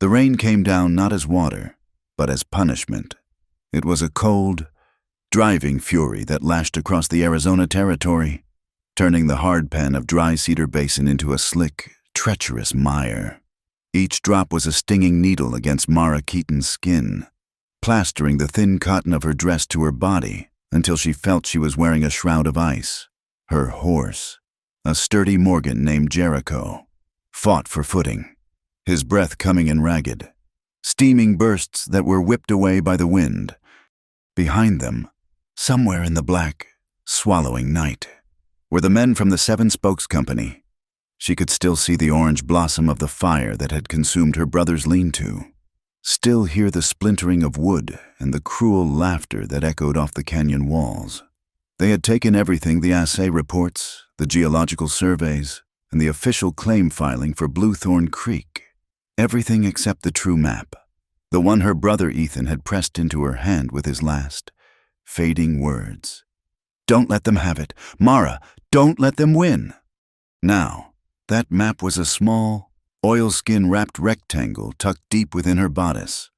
The rain came down not as water, but as punishment. It was a cold, driving fury that lashed across the Arizona territory, turning the hard pan of dry Cedar Basin into a slick, treacherous mire. Each drop was a stinging needle against Mara Keaton's skin, plastering the thin cotton of her dress to her body until she felt she was wearing a shroud of ice. Her horse, a sturdy Morgan named Jericho, fought for footing, his breath coming in ragged, steaming bursts that were whipped away by the wind. Behind them, somewhere in the black, swallowing night, were the men from the Seven Spokes Company. She could still see the orange blossom of the fire that had consumed her brother's lean-to, still hear the splintering of wood and the cruel laughter that echoed off the canyon walls. They had taken everything: the assay reports, the geological surveys, and the official claim filing for Bluethorn Creek. Everything except the true map, the one her brother Ethan had pressed into her hand with his last, fading words. "Don't let them have it. Mara, don't let them win." Now, that map was a small, oilskin-wrapped rectangle tucked deep within her bodice,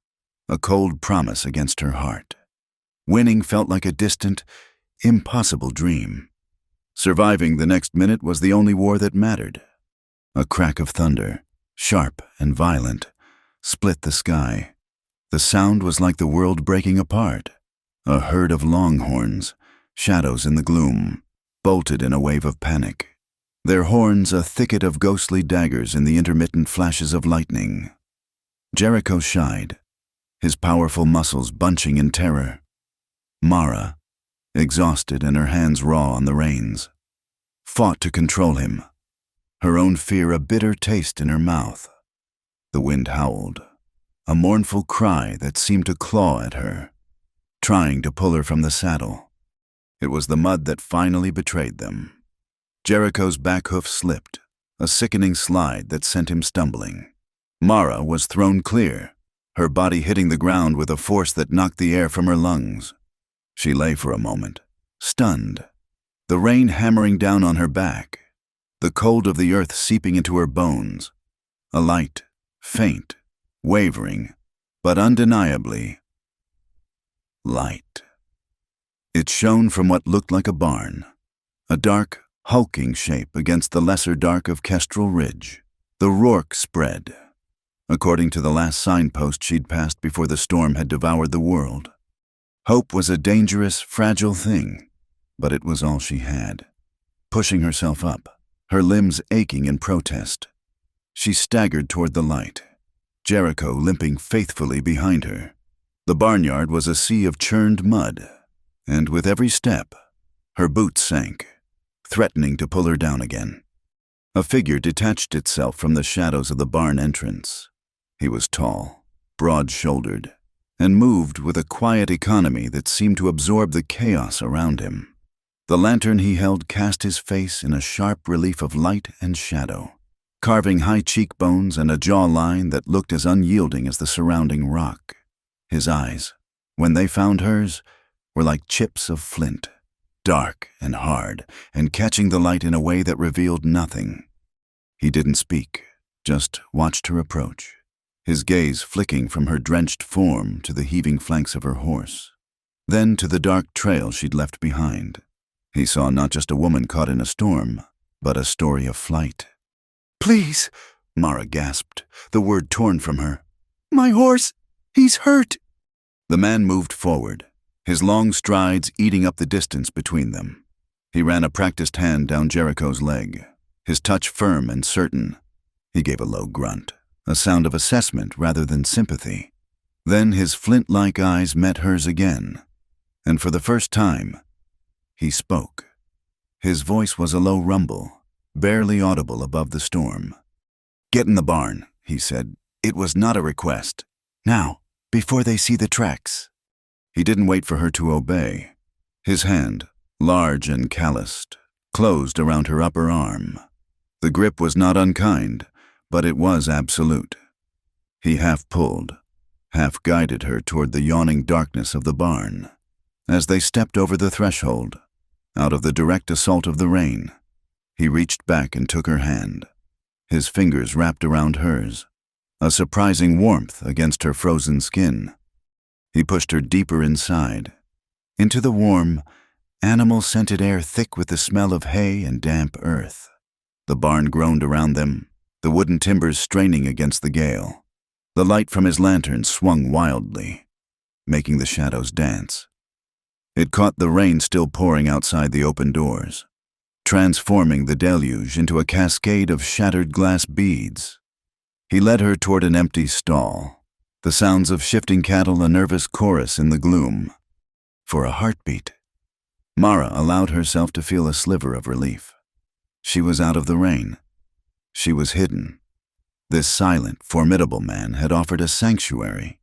a cold promise against her heart. Winning felt like a distant, impossible dream. Surviving the next minute was the only war that mattered. A crack of thunder, sharp and violent, split the sky. The sound was like the world breaking apart. A herd of longhorns, shadows in the gloom, bolted in a wave of panic. Their horns a thicket of ghostly daggers in the intermittent flashes of lightning. Jericho shied, his powerful muscles bunching in terror. Mara, exhausted and her hands raw on the reins, fought to control him, her own fear a bitter taste in her mouth. The wind howled, a mournful cry that seemed to claw at her, trying to pull her from the saddle. It was the mud that finally betrayed them. Jericho's back hoof slipped, a sickening slide that sent him stumbling. Mara was thrown clear, her body hitting the ground with a force that knocked the air from her lungs. She lay for a moment, stunned, the rain hammering down on her back, the cold of the earth seeping into her bones. A light, faint, wavering, but undeniably light. It shone from what looked like a barn, a dark, hulking shape against the lesser dark of Kestrel Ridge. The Rourke spread, according to the last signpost she'd passed before the storm had devoured the world. Hope was a dangerous, fragile thing, but it was all she had. Pushing herself up, her limbs aching in protest, she staggered toward the light, Jericho limping faithfully behind her. The barnyard was a sea of churned mud, and with every step, her boots sank, threatening to pull her down again. A figure detached itself from the shadows of the barn entrance. He was tall, broad-shouldered, and moved with a quiet economy that seemed to absorb the chaos around him. The lantern he held cast his face in a sharp relief of light and shadow, carving high cheekbones and a jawline that looked as unyielding as the surrounding rock. His eyes, when they found hers, were like chips of flint, dark and hard, and catching the light in a way that revealed nothing. He didn't speak, just watched her approach, his gaze flicking from her drenched form to the heaving flanks of her horse, then to the dark trail she'd left behind. He saw not just a woman caught in a storm, but a story of flight. "Please," Mara gasped, the word torn from her. "My horse, he's hurt." The man moved forward, his long strides eating up the distance between them. He ran a practiced hand down Jericho's leg, his touch firm and certain. He gave a low grunt, a sound of assessment rather than sympathy. Then his flint-like eyes met hers again, and for the first time, he spoke. His voice was a low rumble, barely audible above the storm. "Get in the barn," he said. It was not a request. "Now, before they see the tracks." He didn't wait for her to obey. His hand, large and calloused, closed around her upper arm. The grip was not unkind, but it was absolute. He half pulled, half guided her toward the yawning darkness of the barn. As they stepped over the threshold, out of the direct assault of the rain, he reached back and took her hand, his fingers wrapped around hers. a surprising warmth against her frozen skin. He pushed her deeper inside, into the warm, animal-scented air thick with the smell of hay and damp earth. The barn groaned around them, the wooden timbers straining against the gale. The light from his lantern swung wildly, making the shadows dance. It caught the rain still pouring outside the open doors, transforming the deluge into a cascade of shattered glass beads. He led her toward an empty stall, the sounds of shifting cattle a nervous chorus in the gloom. For a heartbeat, Mara allowed herself to feel a sliver of relief. She was out of the rain. She was hidden. This silent, formidable man had offered a sanctuary,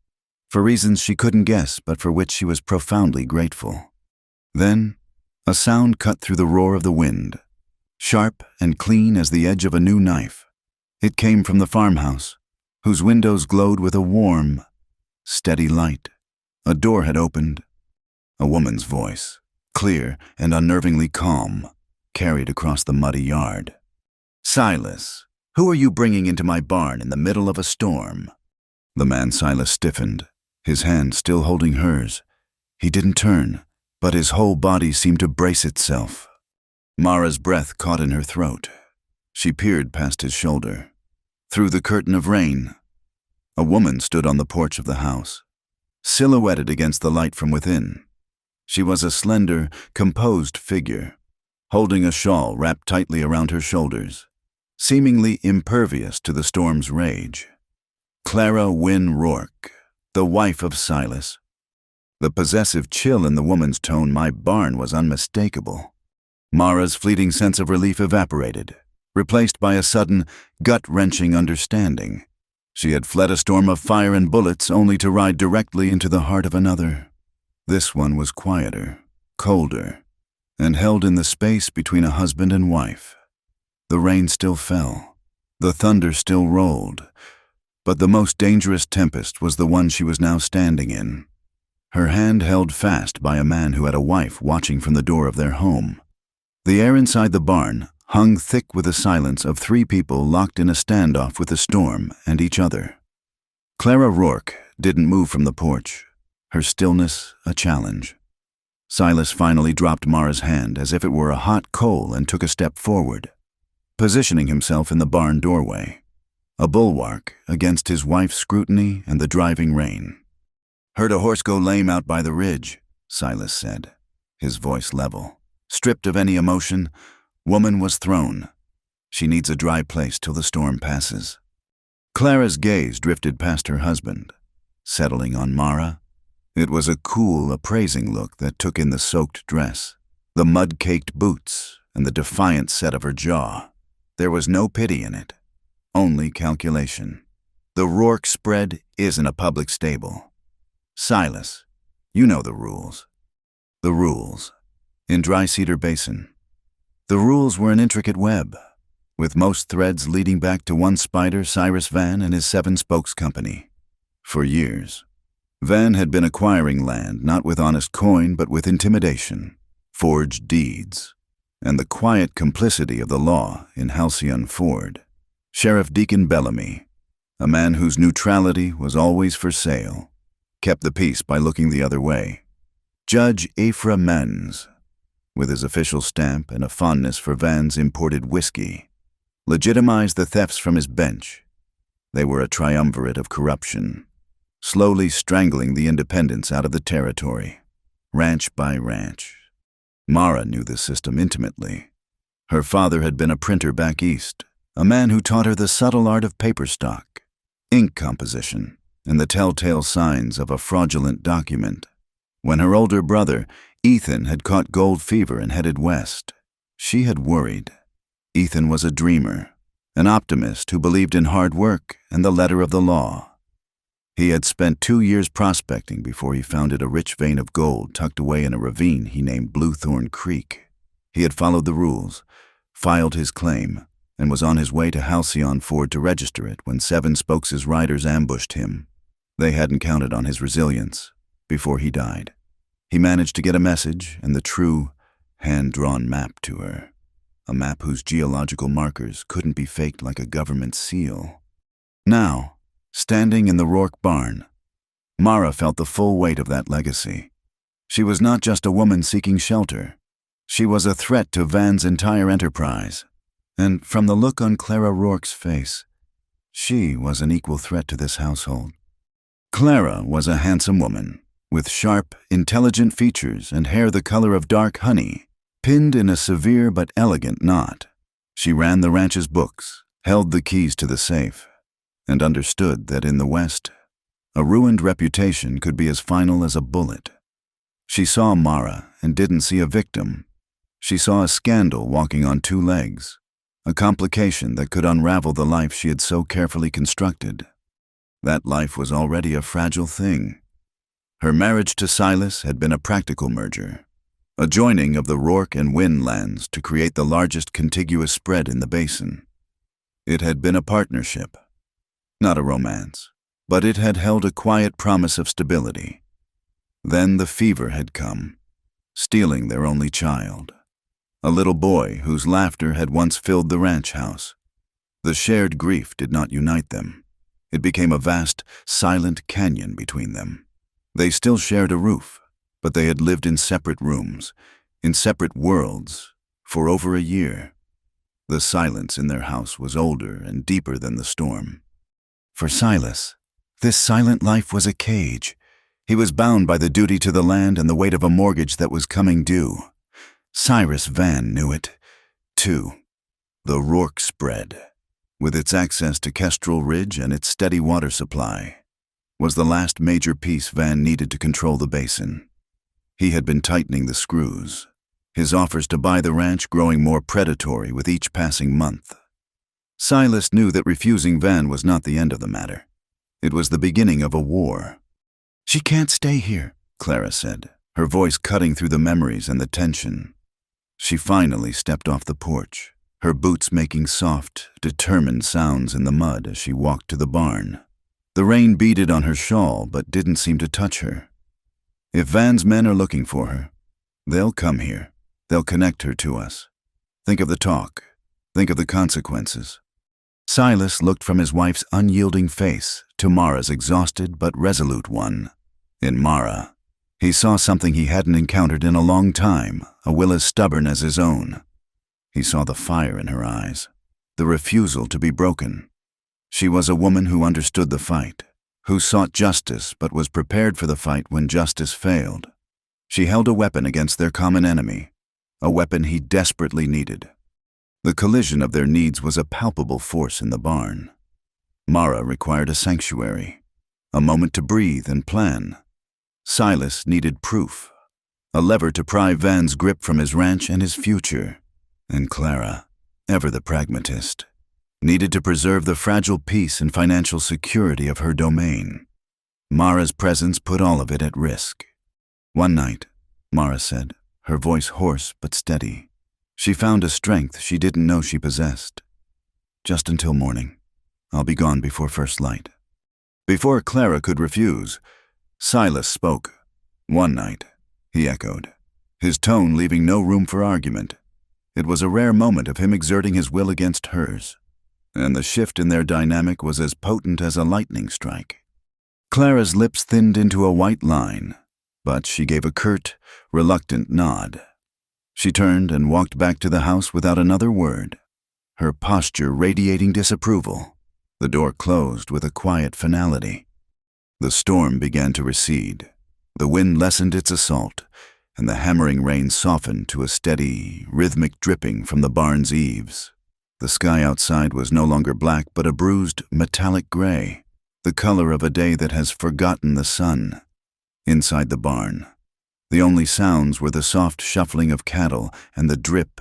for reasons she couldn't guess but for which she was profoundly grateful. Then, a sound cut through the roar of the wind, sharp and clean as the edge of a new knife. It came from the farmhouse, whose windows glowed with a warm, steady light. A door had opened. A woman's voice, clear and unnervingly calm, carried across the muddy yard. "Silas, who are you bringing into my barn in the middle of a storm?" The man Silas stiffened, his hand still holding hers. He didn't turn, but his whole body seemed to brace itself. Mara's breath caught in her throat. She peered past his shoulder. Through the curtain of rain, a woman stood on the porch of the house, silhouetted against the light from within. She was a slender, composed figure, holding a shawl wrapped tightly around her shoulders, seemingly impervious to the storm's rage. Clara Wynne Rourke, the wife of Silas. The possessive chill in the woman's tone, "My barn," was unmistakable. Mara's fleeting sense of relief evaporated, replaced by a sudden, gut-wrenching understanding. She had fled a storm of fire and bullets only to ride directly into the heart of another. This one was quieter, colder, and held in the space between a husband and wife. The rain still fell. The thunder still rolled. But the most dangerous tempest was the one she was now standing in. Her hand held fast by a man who had a wife watching from the door of their home. The air inside the barn hung thick with the silence of three people locked in a standoff with the storm and each other. Clara Rourke didn't move from the porch, her stillness a challenge. Silas finally dropped Mara's hand as if it were a hot coal and took a step forward, positioning himself in the barn doorway, a bulwark against his wife's scrutiny and the driving rain. "Heard a horse go lame out by the ridge," Silas said, his voice level. Stripped of any emotion, woman was thrown. She needs a dry place till the storm passes. Clara's gaze drifted past her husband, settling on Mara. It was a cool, appraising look that took in the soaked dress, the mud-caked boots, and the defiant set of her jaw. There was no pity in it, only calculation. The Rourke spread isn't a public stable. Silas, you know the rules. The rules. In Dry Cedar Basin, the rules were an intricate web, with most threads leading back to one spider, Cyrus Van, and his 7 Spokes Company. For years, Van had been acquiring land not with honest coin but with intimidation, forged deeds, and the quiet complicity of the law in Halcyon Ford. Sheriff Deacon Bellamy, a man whose neutrality was always for sale, kept the peace by looking the other way. Judge Ephra Menz, with his official stamp and a fondness for Van's imported whiskey, legitimized the thefts from his bench. They were a triumvirate of corruption, slowly strangling the independents out of the territory, ranch by ranch. Mara knew this system intimately. Her father had been a printer back east, a man who taught her the subtle art of paper stock, ink composition, and the telltale signs of a fraudulent document. When her older brother, Ethan, had caught gold fever and headed west, she had worried. Ethan was a dreamer, an optimist who believed in hard work and the letter of the law. He had spent 2 years prospecting before he founded a rich vein of gold tucked away in a ravine he named Bluethorn Creek. He had followed the rules, filed his claim, and was on his way to Halcyon Ford to register it when 7 Spokes' riders ambushed him. They hadn't counted on his resilience. Before he died, he managed to get a message and the true, hand-drawn map to her, a map whose geological markers couldn't be faked like a government seal. Now, Standing in the Rourke barn, Mara felt the full weight of that legacy. She was not just a woman seeking shelter. She was a threat to Van's entire enterprise. And from the look on Clara Rourke's face, she was an equal threat to this household. Clara was a handsome woman, with sharp, intelligent features and hair the color of dark honey, pinned in a severe but elegant knot. She ran the ranch's books, held the keys to the safe, and understood that in the West, a ruined reputation could be as final as a bullet. She saw Mara and didn't see a victim. She saw a scandal walking on two legs, a complication that could unravel the life she had so carefully constructed. That life was already a fragile thing. Her marriage to Silas had been a practical merger, a joining of the Rourke and Wynn lands to create the largest contiguous spread in the basin. It had been a partnership, not a romance, but it had held a quiet promise of stability. Then the fever had come, stealing their only child, a little boy whose laughter had once filled the ranch house. The shared grief did not unite them. It became a vast, silent canyon between them. They still shared a roof, but they had lived in separate rooms, in separate worlds, for over a year. The silence in their house was older and deeper than the storm. For Silas, this silent life was a cage. He was bound by the duty to the land and the weight of a mortgage that was coming due. Cyrus Van knew it, too. The Rourke spread, with its access to Kestrel Ridge and its steady water supply, was the last major piece Van needed to control the basin. He had been tightening the screws, his offers to buy the ranch growing more predatory with each passing month. Silas knew that refusing Van was not the end of the matter. It was the beginning of a war. "She can't stay here," Clara said, her voice cutting through the memories and the tension. She finally stepped off the porch, her boots making soft, determined sounds in the mud as she walked to the barn. The rain beaded on her shawl but didn't seem to touch her. If Van's men are looking for her, they'll come here. They'll connect her to us. Think of the talk. Think of the consequences. Silas looked from his wife's unyielding face to Mara's exhausted but resolute one. In Mara, he saw something he hadn't encountered in a long time, a will as stubborn as his own. He saw the fire in her eyes, the refusal to be broken. She was a woman who understood the fight, who sought justice but was prepared for the fight when justice failed. She held a weapon against their common enemy, a weapon he desperately needed. The collision of their needs was a palpable force in the barn. Mara required a sanctuary, a moment to breathe and plan. Silas needed proof, a lever to pry Van's grip from his ranch and his future. And Clara, ever the pragmatist, needed to preserve the fragile peace and financial security of her domain. Mara's presence put all of it at risk. One night, Mara said, her voice hoarse but steady, she found a strength she didn't know she possessed. "Just until morning. I'll be gone before first light." Before Clara could refuse, Silas spoke. "One night," he echoed, his tone leaving no room for argument. It was a rare moment of him exerting his will against hers, and the shift in their dynamic was as potent as a lightning strike. Clara's lips thinned into a white line, but she gave a curt, reluctant nod. She turned and walked back to the house without another word, her posture radiating disapproval. The door closed with a quiet finality. The storm began to recede. The wind lessened its assault, and the hammering rain softened to a steady, rhythmic dripping from the barn's eaves. The sky outside was no longer black but a bruised, metallic gray, the color of a day that has forgotten the sun. Inside the barn, the only sounds were the soft shuffling of cattle and the drip,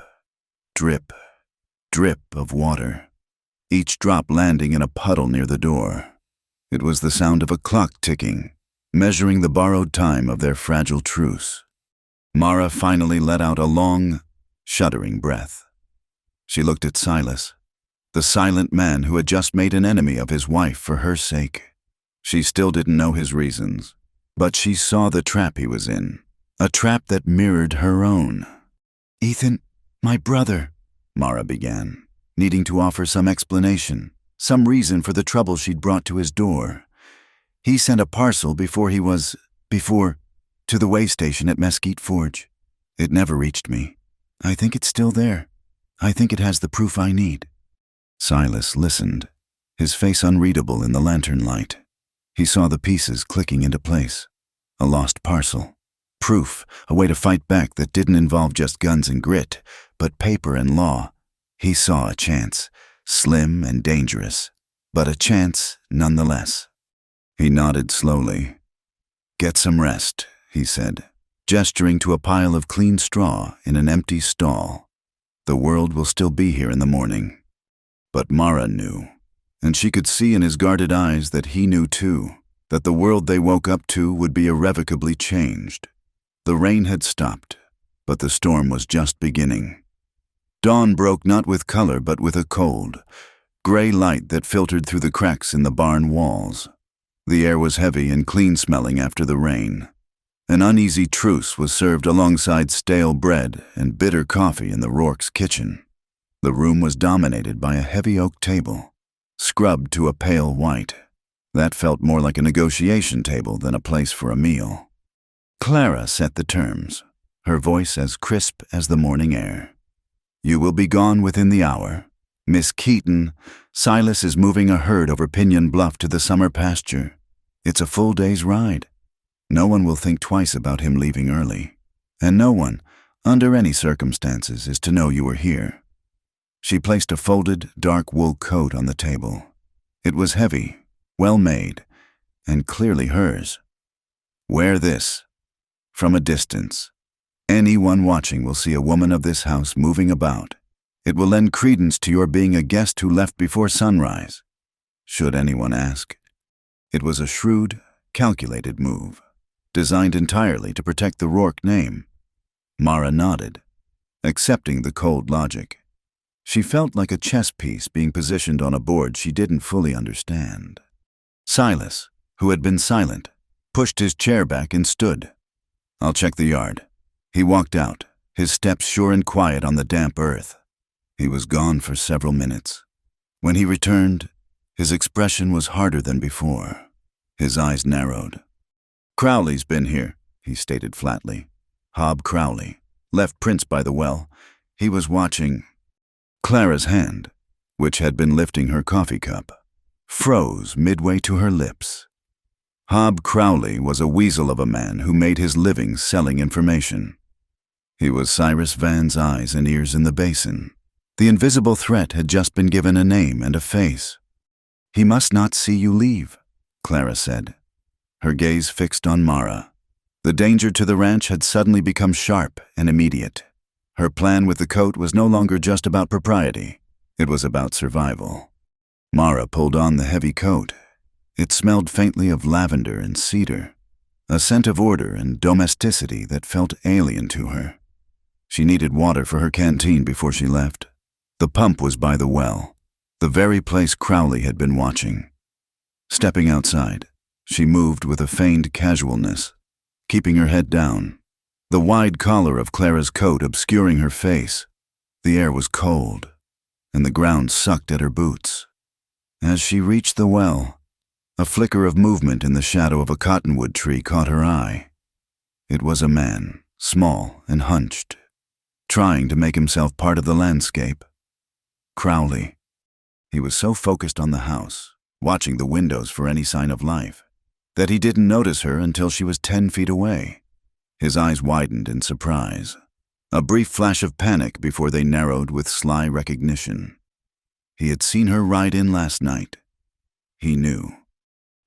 drip, drip of water, each drop landing in a puddle near the door. It was the sound of a clock ticking, measuring the borrowed time of their fragile truce. Mara finally let out a long, shuddering breath. She looked at Silas, the silent man who had just made an enemy of his wife for her sake. She still didn't know his reasons, but she saw the trap he was in, a trap that mirrored her own. "Ethan, my brother," Mara began, needing to offer some explanation, some reason for the trouble she'd brought to his door. He sent a parcel before, to the way station at Mesquite Forge. It never reached me. I think it's still there. I think it has the proof I need." Silas listened, his face unreadable in the lantern light. He saw the pieces clicking into place. A lost parcel. Proof, a way to fight back that didn't involve just guns and grit, but paper and law. He saw a chance, slim and dangerous, but a chance nonetheless. He nodded slowly. "Get some rest," he said, gesturing to a pile of clean straw in an empty stall. "The world will still be here in the morning." But Mara knew, and she could see in his guarded eyes that he knew too, that the world they woke up to would be irrevocably changed. The rain had stopped, but the storm was just beginning. Dawn broke not with color but with a cold, gray light that filtered through the cracks in the barn walls. The air was heavy and clean-smelling after the rain. An uneasy truce was served alongside stale bread and bitter coffee in the Rourke's kitchen. The room was dominated by a heavy oak table, scrubbed to a pale white. That felt more like a negotiation table than a place for a meal. Clara set the terms, her voice as crisp as the morning air. "You will be gone within the hour. Miss Keaton, Silas is moving a herd over Pinyon Bluff to the summer pasture. It's a full day's ride. No one will think twice about him leaving early. And no one, under any circumstances, is to know you are here." She placed a folded, dark wool coat on the table. It was heavy, well made, and clearly hers. "Wear this. From a distance. Anyone watching will see a woman of this house moving about. It will lend credence to your being a guest who left before sunrise, should anyone ask." It was a shrewd, calculated move, designed entirely to protect the Rourke name. Mara nodded, accepting the cold logic. She felt like a chess piece being positioned on a board she didn't fully understand. Silas, who had been silent, pushed his chair back and stood. "I'll check the yard." He walked out, his steps sure and quiet on the damp earth. He was gone for several minutes. When he returned, his expression was harder than before. His eyes narrowed. "Crowley's been here," he stated flatly. "Hob Crowley. Left prints by the well. He was watching." Clara's hand, which had been lifting her coffee cup, froze midway to her lips. Hob Crowley was a weasel of a man who made his living selling information. He was Cyrus Van's eyes and ears in the basin. The invisible threat had just been given a name and a face. "He must not see you leave," Clara said, her gaze fixed on Mara. The danger to the ranch had suddenly become sharp and immediate. Her plan with the coat was no longer just about propriety. It was about survival. Mara pulled on the heavy coat. It smelled faintly of lavender and cedar, a scent of order and domesticity that felt alien to her. She needed water for her canteen before she left. The pump was by the well, the very place Crowley had been watching. Stepping outside, she moved with a feigned casualness, keeping her head down, the wide collar of Clara's coat obscuring her face. The air was cold, and the ground sucked at her boots. As she reached the well, a flicker of movement in the shadow of a cottonwood tree caught her eye. It was a man, small and hunched, trying to make himself part of the landscape. Crowley. He was so focused on the house, watching the windows for any sign of life, that he didn't notice her until she was 10 feet away. His eyes widened in surprise, a brief flash of panic before they narrowed with sly recognition. He had seen her ride in last night. He knew.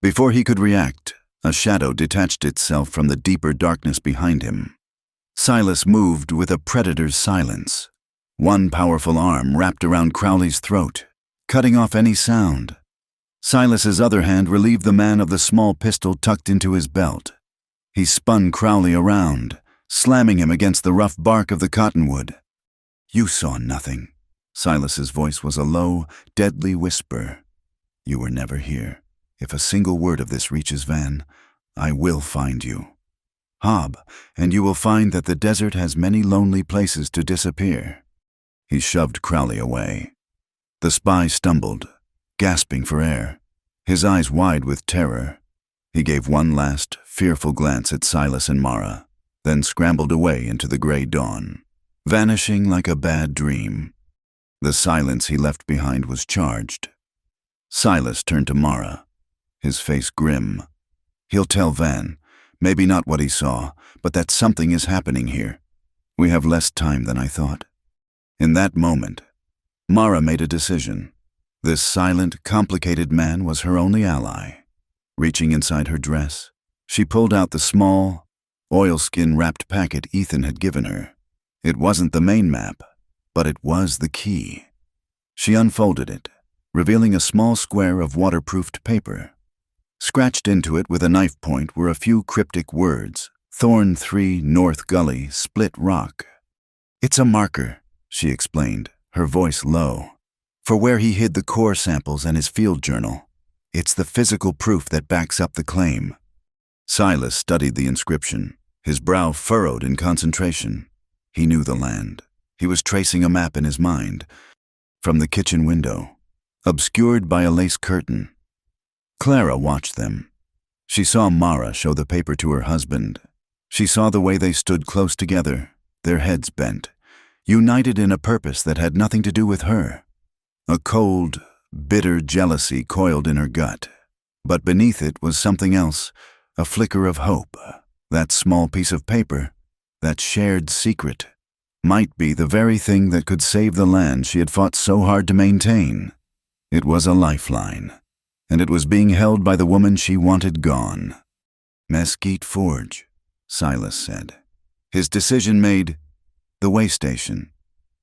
Before he could react, a shadow detached itself from the deeper darkness behind him. Silas moved with a predator's silence. One powerful arm wrapped around Crowley's throat, cutting off any sound. Silas's other hand relieved the man of the small pistol tucked into his belt. He spun Crowley around, slamming him against the rough bark of the cottonwood. "You saw nothing." Silas's voice was a low, deadly whisper. "You were never here. If a single word of this reaches Van, I will find you. Hob, and you will find that the desert has many lonely places to disappear." He shoved Crowley away. The spy stumbled, gasping for air, his eyes wide with terror. He gave one last, fearful glance at Silas and Mara, then scrambled away into the gray dawn, vanishing like a bad dream. The silence he left behind was charged. Silas turned to Mara, his face grim. He'll tell Van, maybe not what he saw, but that something is happening here. We have less time than I thought. In that moment, Mara made a decision. This silent, complicated man was her only ally. Reaching inside her dress, she pulled out the small, oilskin-wrapped packet Ethan had given her. It wasn't the main map, but it was the key. She unfolded it, revealing a small square of waterproofed paper. Scratched into it with a knife point were a few cryptic words: Thorn 3 North Gully, Split Rock. "It's a marker," she explained, her voice low, "for where he hid the core samples and his field journal. It's the physical proof that backs up the claim." Silas studied the inscription, his brow furrowed in concentration. He knew the land. He was tracing a map in his mind. From the kitchen window, obscured by a lace curtain, Clara watched them. She saw Mara show the paper to her husband. She saw the way they stood close together, their heads bent, united in a purpose that had nothing to do with her. A cold, bitter jealousy coiled in her gut. But beneath it was something else, a flicker of hope. That small piece of paper, that shared secret, might be the very thing that could save the land she had fought so hard to maintain. It was a lifeline, and it was being held by the woman she wanted gone. "Mesquite Forge," Silas said. His decision made, "the way station.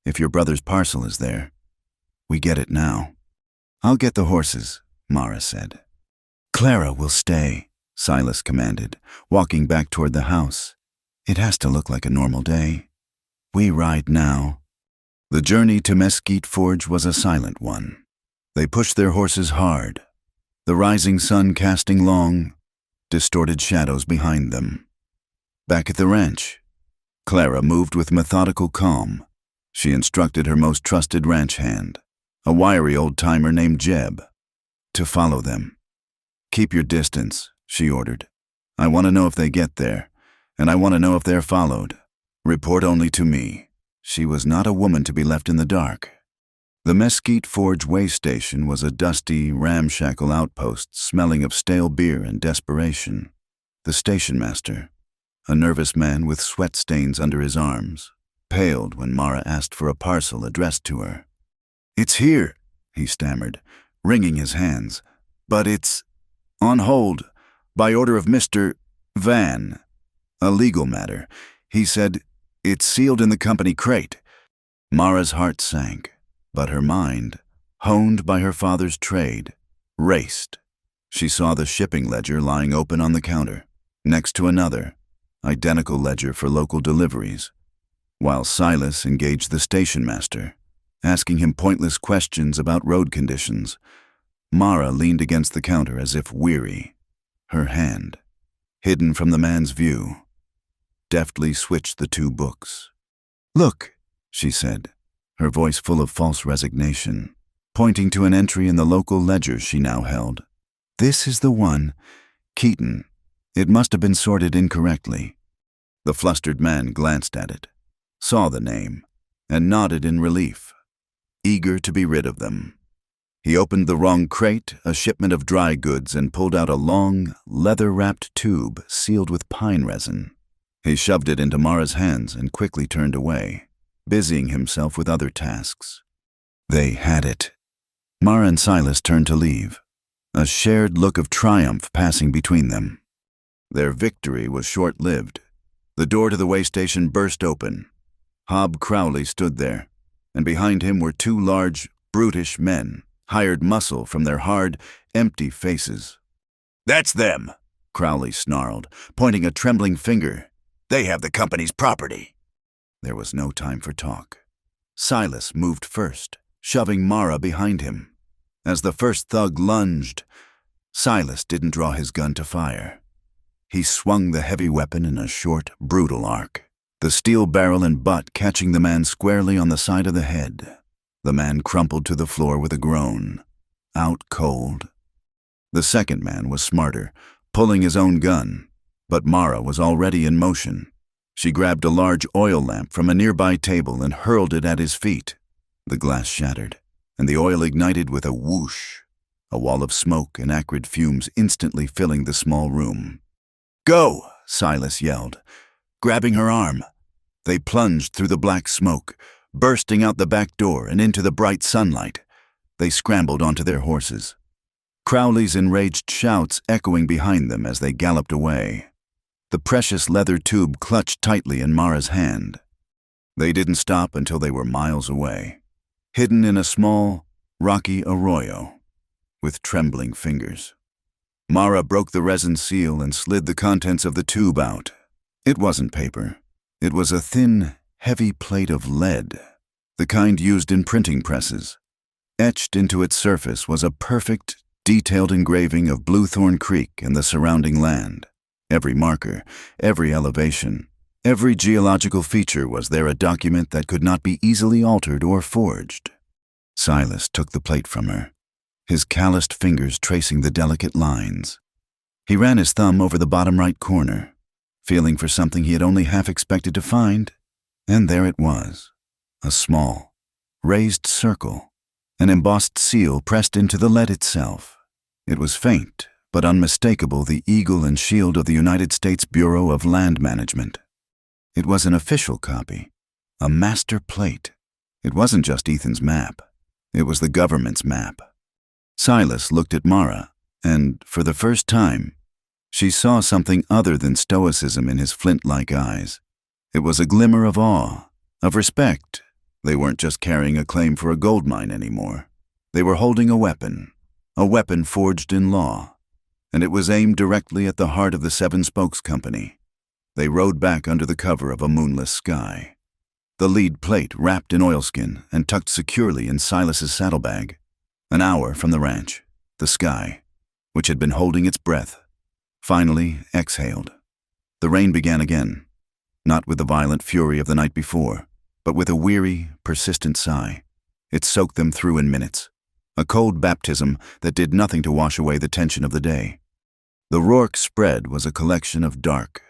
If your brother's parcel is there, we get it now." "I'll get the horses," Mara said. "Clara will stay," Silas commanded, walking back toward the house. "It has to look like a normal day. We ride now." The journey to Mesquite Forge was a silent one. They pushed their horses hard, the rising sun casting long, distorted shadows behind them. Back at the ranch, Clara moved with methodical calm. She instructed her most trusted ranch hand, a wiry old-timer named Jeb, to follow them. "Keep your distance," she ordered. "I want to know if they get there, and I want to know if they're followed. Report only to me." She was not a woman to be left in the dark. The Mesquite Forge way station was a dusty, ramshackle outpost smelling of stale beer and desperation. The station master, a nervous man with sweat stains under his arms, paled when Mara asked for a parcel addressed to her. "It's here," he stammered, wringing his hands. "But it's on hold, by order of Mr. Van. A legal matter. He said it's sealed in the company crate." Mara's heart sank, but her mind, honed by her father's trade, raced. She saw the shipping ledger lying open on the counter, next to another, identical ledger for local deliveries, while Silas engaged the station master, asking him pointless questions about road conditions. Mara leaned against the counter as if weary. Her hand, hidden from the man's view, deftly switched the two books. "Look," she said, her voice full of false resignation, pointing to an entry in the local ledger she now held. "This is the one, Keaton. It must have been sorted incorrectly." The flustered man glanced at it, saw the name, and nodded in relief, eager to be rid of them. He opened the wrong crate, a shipment of dry goods, and pulled out a long, leather-wrapped tube sealed with pine resin. He shoved it into Mara's hands and quickly turned away, busying himself with other tasks. They had it. Mara and Silas turned to leave, a shared look of triumph passing between them. Their victory was short-lived. The door to the way station burst open. Hob Crowley stood there, and behind him were two large, brutish men, hired muscle from their hard, empty faces. "That's them," Crowley snarled, pointing a trembling finger. "They have the company's property." There was no time for talk. Silas moved first, shoving Mara behind him. As the first thug lunged, Silas didn't draw his gun to fire. He swung the heavy weapon in a short, brutal arc, the steel barrel and butt catching the man squarely on the side of the head. The man crumpled to the floor with a groan. out cold. The second man was smarter, pulling his own gun, but Mara was already in motion. She grabbed a large oil lamp from a nearby table and hurled it at his feet. The glass shattered, and the oil ignited with a whoosh, a wall of smoke and acrid fumes instantly filling the small room. "Go!" Silas yelled, grabbing her arm. They plunged through the black smoke, bursting out the back door and into the bright sunlight. They scrambled onto their horses, Crowley's enraged shouts echoing behind them as they galloped away. The precious leather tube clutched tightly in Mara's hand. They didn't stop until they were miles away, hidden in a small, rocky arroyo, with trembling fingers. Mara broke the resin seal and slid the contents of the tube out. It wasn't paper. It was a thin, heavy plate of lead, the kind used in printing presses. Etched into its surface was a perfect, detailed engraving of Bluethorn Creek and the surrounding land. Every marker, every elevation, every geological feature was there, a document that could not be easily altered or forged. Silas took the plate from her, his calloused fingers tracing the delicate lines. He ran his thumb over the bottom right corner, feeling for something he had only half expected to find, and there it was, a small, raised circle, an embossed seal pressed into the lead itself. It was faint, but unmistakable, the eagle and shield of the United States Bureau of Land Management. It was an official copy, a master plate. It wasn't just Ethan's map. It was the government's map. Silas looked at Mara, and, for the first time, she saw something other than stoicism in his flint-like eyes. It was a glimmer of awe, of respect. They weren't just carrying a claim for a gold mine anymore. They were holding a weapon forged in law, and it was aimed directly at the heart of the Seven Spokes Company. They rode back under the cover of a moonless sky, the lead plate wrapped in oilskin and tucked securely in Silas's saddlebag. An hour from the ranch, the sky, which had been holding its breath, finally exhaled. The rain began again, not with the violent fury of the night before, but with a weary, persistent sigh. It soaked them through in minutes, a cold baptism that did nothing to wash away the tension of the day. The Rourke spread was a collection of dark,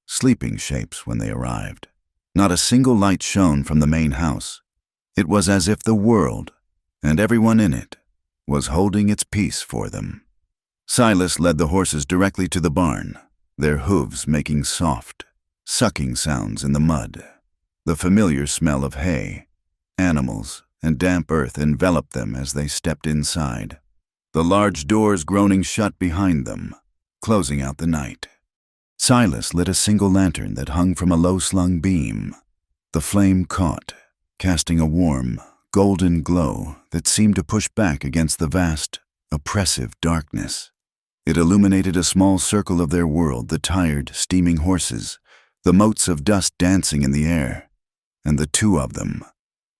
sleeping shapes when they arrived. Not a single light shone from the main house. It was as if the world, and everyone in it, was holding its peace for them. Silas led the horses directly to the barn, their hooves making soft, sucking sounds in the mud. The familiar smell of hay, animals, and damp earth enveloped them as they stepped inside, the large doors groaning shut behind them, closing out the night. Silas lit a single lantern that hung from a low-slung beam. The flame caught, casting a warm, golden glow that seemed to push back against the vast, oppressive darkness. It illuminated a small circle of their world, the tired, steaming horses, the motes of dust dancing in the air, and the two of them,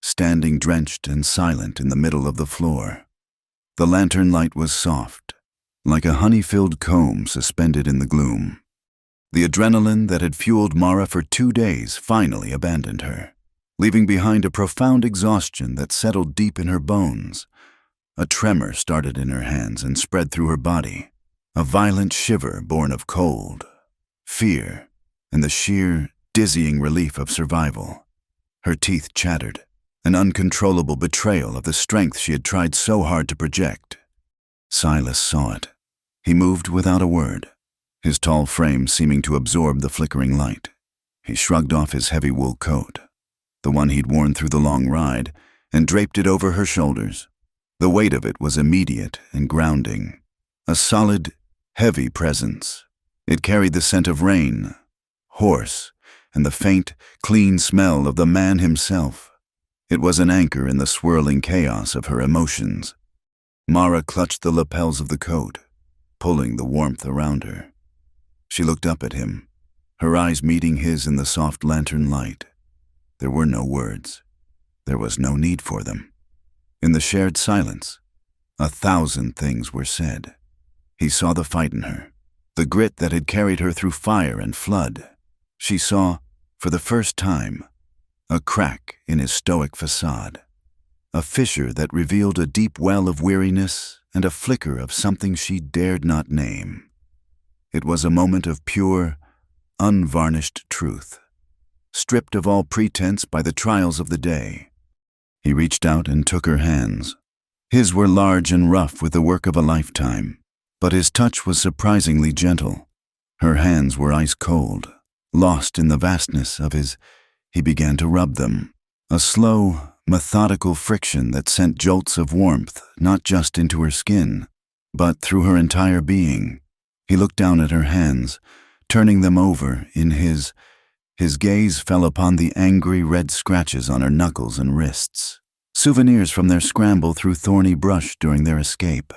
standing drenched and silent in the middle of the floor. The lantern light was soft, like a honey-filled comb suspended in the gloom. The adrenaline that had fueled Mara for 2 days finally abandoned her, leaving behind a profound exhaustion that settled deep in her bones. A tremor started in her hands and spread through her body, a violent shiver born of cold, fear, and the sheer, dizzying relief of survival. Her teeth chattered, an uncontrollable betrayal of the strength she had tried so hard to project. Silas saw it. He moved without a word, his tall frame seeming to absorb the flickering light. He shrugged off his heavy wool coat, the one he'd worn through the long ride, and draped it over her shoulders. The weight of it was immediate and grounding, a solid, heavy presence. It carried the scent of rain, horse, and the faint, clean smell of the man himself. It was an anchor in the swirling chaos of her emotions. Mara clutched the lapels of the coat, pulling the warmth around her. She looked up at him, her eyes meeting his in the soft lantern light. There were no words. There was no need for them. In the shared silence, 1,000 things were said. He saw the fight in her, the grit that had carried her through fire and flood. She saw, for the first time, a crack in his stoic facade, a fissure that revealed a deep well of weariness and a flicker of something she dared not name. It was a moment of pure, unvarnished truth, stripped of all pretense by the trials of the day. He reached out and took her hands. His were large and rough with the work of a lifetime, but his touch was surprisingly gentle. Her hands were ice cold. Lost in the vastness of his, he began to rub them. A slow, methodical friction that sent jolts of warmth not just into her skin, but through her entire being. He looked down at her hands, turning them over in his. His gaze fell upon the angry red scratches on her knuckles and wrists, souvenirs from their scramble through thorny brush during their escape.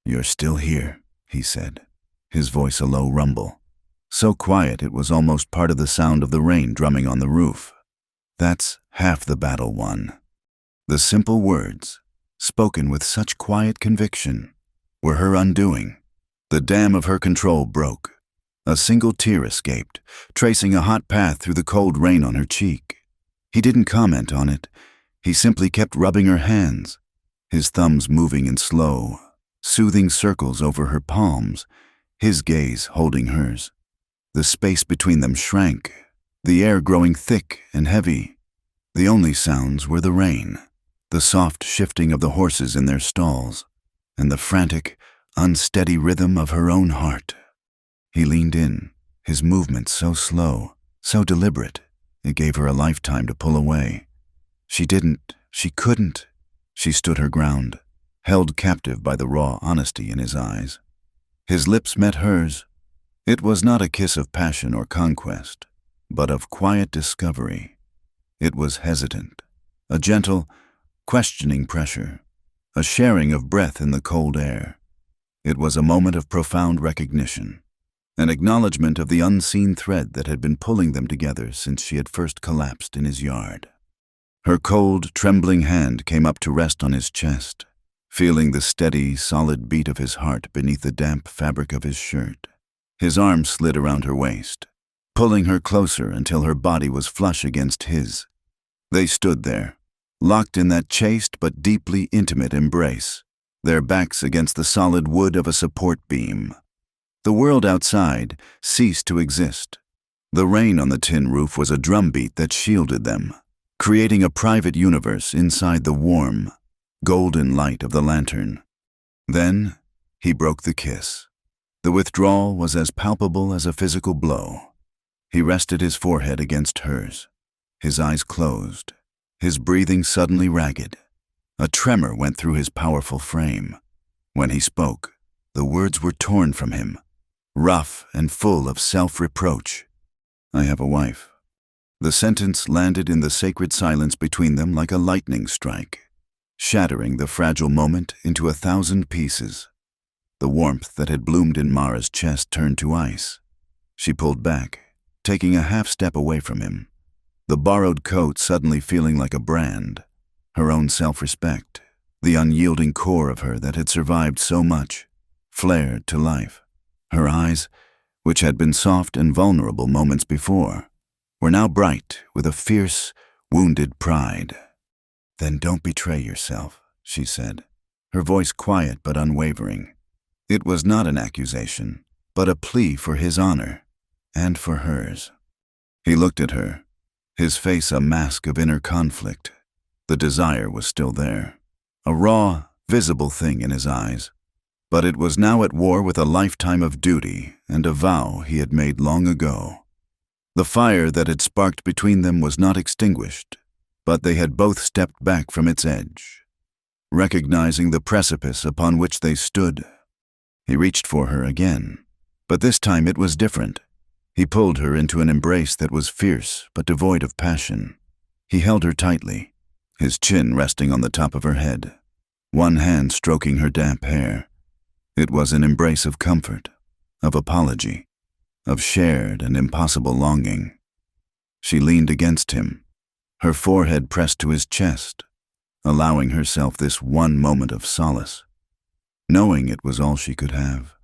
"You're still here," he said, his voice a low rumble, so quiet it was almost part of the sound of the rain drumming on the roof. "That's half the battle won." The simple words, spoken with such quiet conviction, were her undoing. The dam of her control broke. A single tear escaped, tracing a hot path through the cold rain on her cheek. He didn't comment on it. He simply kept rubbing her hands, his thumbs moving in slow, soothing circles over her palms, his gaze holding hers. The space between them shrank, the air growing thick and heavy. The only sounds were the rain, the soft shifting of the horses in their stalls, and the frantic, unsteady rhythm of her own heart. He leaned in, his movements so slow, so deliberate, it gave her a lifetime to pull away. She couldn't. She stood her ground, held captive by the raw honesty in his eyes. His lips met hers. It was not a kiss of passion or conquest, but of quiet discovery. It was hesitant, a gentle, questioning pressure, a sharing of breath in the cold air. It was a moment of profound recognition, an acknowledgement of the unseen thread that had been pulling them together since she had first collapsed in his yard. Her cold, trembling hand came up to rest on his chest, feeling the steady, solid beat of his heart beneath the damp fabric of his shirt. His arm slid around her waist, pulling her closer until her body was flush against his. They stood there, locked in that chaste but deeply intimate embrace, their backs against the solid wood of a support beam. The world outside ceased to exist. The rain on the tin roof was a drumbeat that shielded them, creating a private universe inside the warm, golden light of the lantern. Then he broke the kiss. The withdrawal was as palpable as a physical blow. He rested his forehead against hers, his eyes closed, his breathing suddenly ragged. A tremor went through his powerful frame. When he spoke, the words were torn from him, rough and full of self-reproach. "I have a wife." The sentence landed in the sacred silence between them like a lightning strike, shattering the fragile moment into 1,000 pieces. The warmth that had bloomed in Mara's chest turned to ice. She pulled back, taking a half step away from him, the borrowed coat suddenly feeling like a brand. Her own self-respect, the unyielding core of her that had survived so much, flared to life. Her eyes, which had been soft and vulnerable moments before, were now bright with a fierce, wounded pride. "Then don't betray yourself," she said, her voice quiet but unwavering. It was not an accusation, but a plea for his honor, and for hers. He looked at her, his face a mask of inner conflict. The desire was still there, a raw, visible thing in his eyes, but it was now at war with a lifetime of duty and a vow he had made long ago. The fire that had sparked between them was not extinguished, but they had both stepped back from its edge, recognizing the precipice upon which they stood. He reached for her again, but this time it was different. He pulled her into an embrace that was fierce but devoid of passion. He held her tightly, his chin resting on the top of her head, one hand stroking her damp hair. It was an embrace of comfort, of apology, of shared and impossible longing. She leaned against him, her forehead pressed to his chest, allowing herself this one moment of solace, knowing it was all she could have.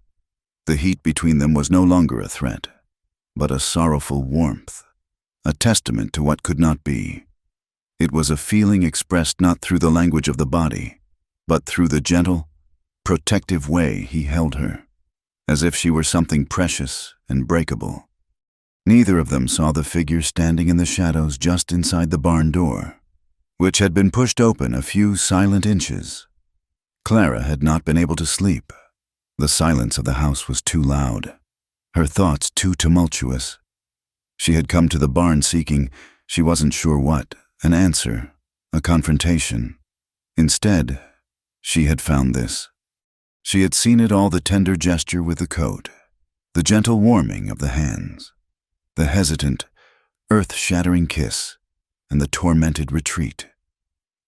The heat between them was no longer a threat, but a sorrowful warmth, a testament to what could not be. It was a feeling expressed not through the language of the body, but through the gentle, protective way he held her, as if she were something precious and breakable. Neither of them saw the figure standing in the shadows just inside the barn door, which had been pushed open a few silent inches. Clara had not been able to sleep. The silence of the house was too loud, her thoughts too tumultuous. She had come to the barn seeking, she wasn't sure what, an answer, a confrontation. Instead, she had found this. She had seen it all: the tender gesture with the coat, the gentle warming of the hands, the hesitant, earth-shattering kiss, and the tormented retreat.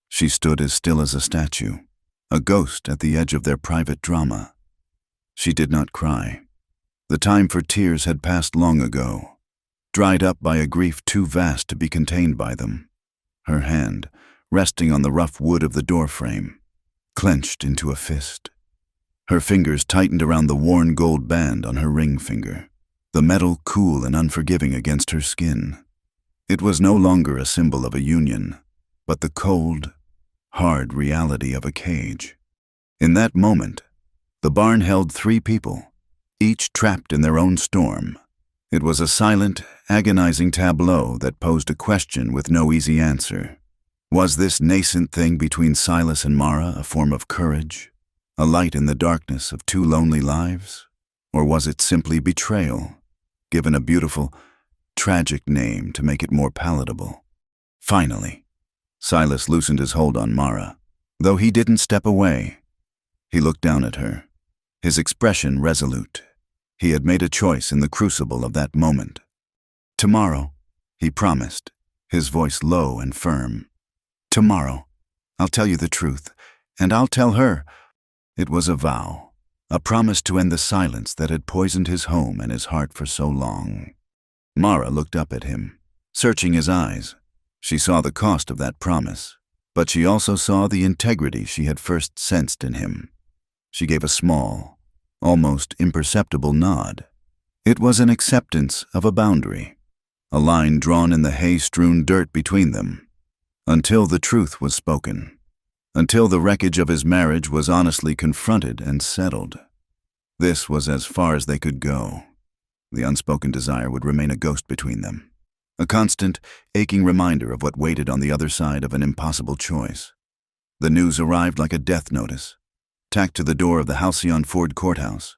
She stood as still as a statue, a ghost at the edge of their private drama. She did not cry. The time for tears had passed long ago, dried up by a grief too vast to be contained by them. Her hand, resting on the rough wood of the doorframe, clenched into a fist. Her fingers tightened around the worn gold band on her ring finger, the metal cool and unforgiving against her skin. It was no longer a symbol of a union, but the cold, hard reality of a cage. In that moment, the barn held 3 people, each trapped in their own storm. It was a silent, agonizing tableau that posed a question with no easy answer. Was this nascent thing between Silas and Mara a form of courage, a light in the darkness of 2 lonely lives? Or was it simply betrayal, given a beautiful, tragic name to make it more palatable? Finally, Silas loosened his hold on Mara. Though he didn't step away, he looked down at her, his expression resolute. He had made a choice in the crucible of that moment. "Tomorrow," he promised, his voice low and firm. "Tomorrow, I'll tell you the truth, and I'll tell her." It was a vow, a promise to end the silence that had poisoned his home and his heart for so long. Mara looked up at him, searching his eyes. She saw the cost of that promise, but she also saw the integrity she had first sensed in him. She gave a small, almost imperceptible nod. It was an acceptance of a boundary, a line drawn in the hay-strewn dirt between them, until the truth was spoken, until the wreckage of his marriage was honestly confronted and settled. This was as far as they could go. The unspoken desire would remain a ghost between them, a constant, aching reminder of what waited on the other side of an impossible choice. The news arrived like a death notice, tacked to the door of the Halcyon Ford Courthouse.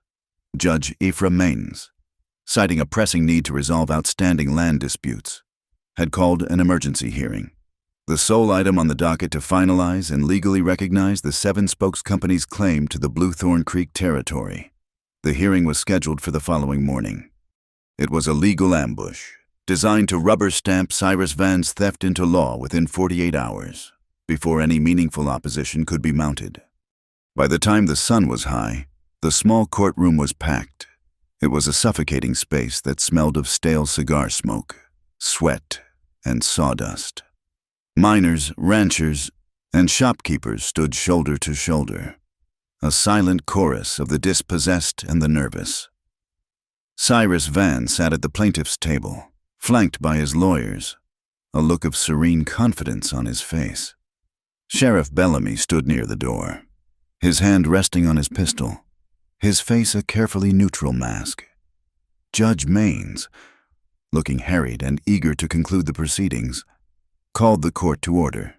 Judge Ephraim Maines, citing a pressing need to resolve outstanding land disputes, had called an emergency hearing. The sole item on the docket to finalize and legally recognize the 7 spokes company's claim to the Bluethorn Creek territory. The hearing was scheduled for the following morning. It was a legal ambush, designed to rubber-stamp Cyrus Van's theft into law within 48 hours, before any meaningful opposition could be mounted. By the time the sun was high, the small courtroom was packed. It was a suffocating space that smelled of stale cigar smoke, sweat, and sawdust. Miners, ranchers, and shopkeepers stood shoulder to shoulder, a silent chorus of the dispossessed and the nervous. Cyrus Van sat at the plaintiff's table, flanked by his lawyers, a look of serene confidence on his face. Sheriff Bellamy stood near the door, his hand resting on his pistol, his face a carefully neutral mask. Judge Maines, looking harried and eager to conclude the proceedings, called the court to order.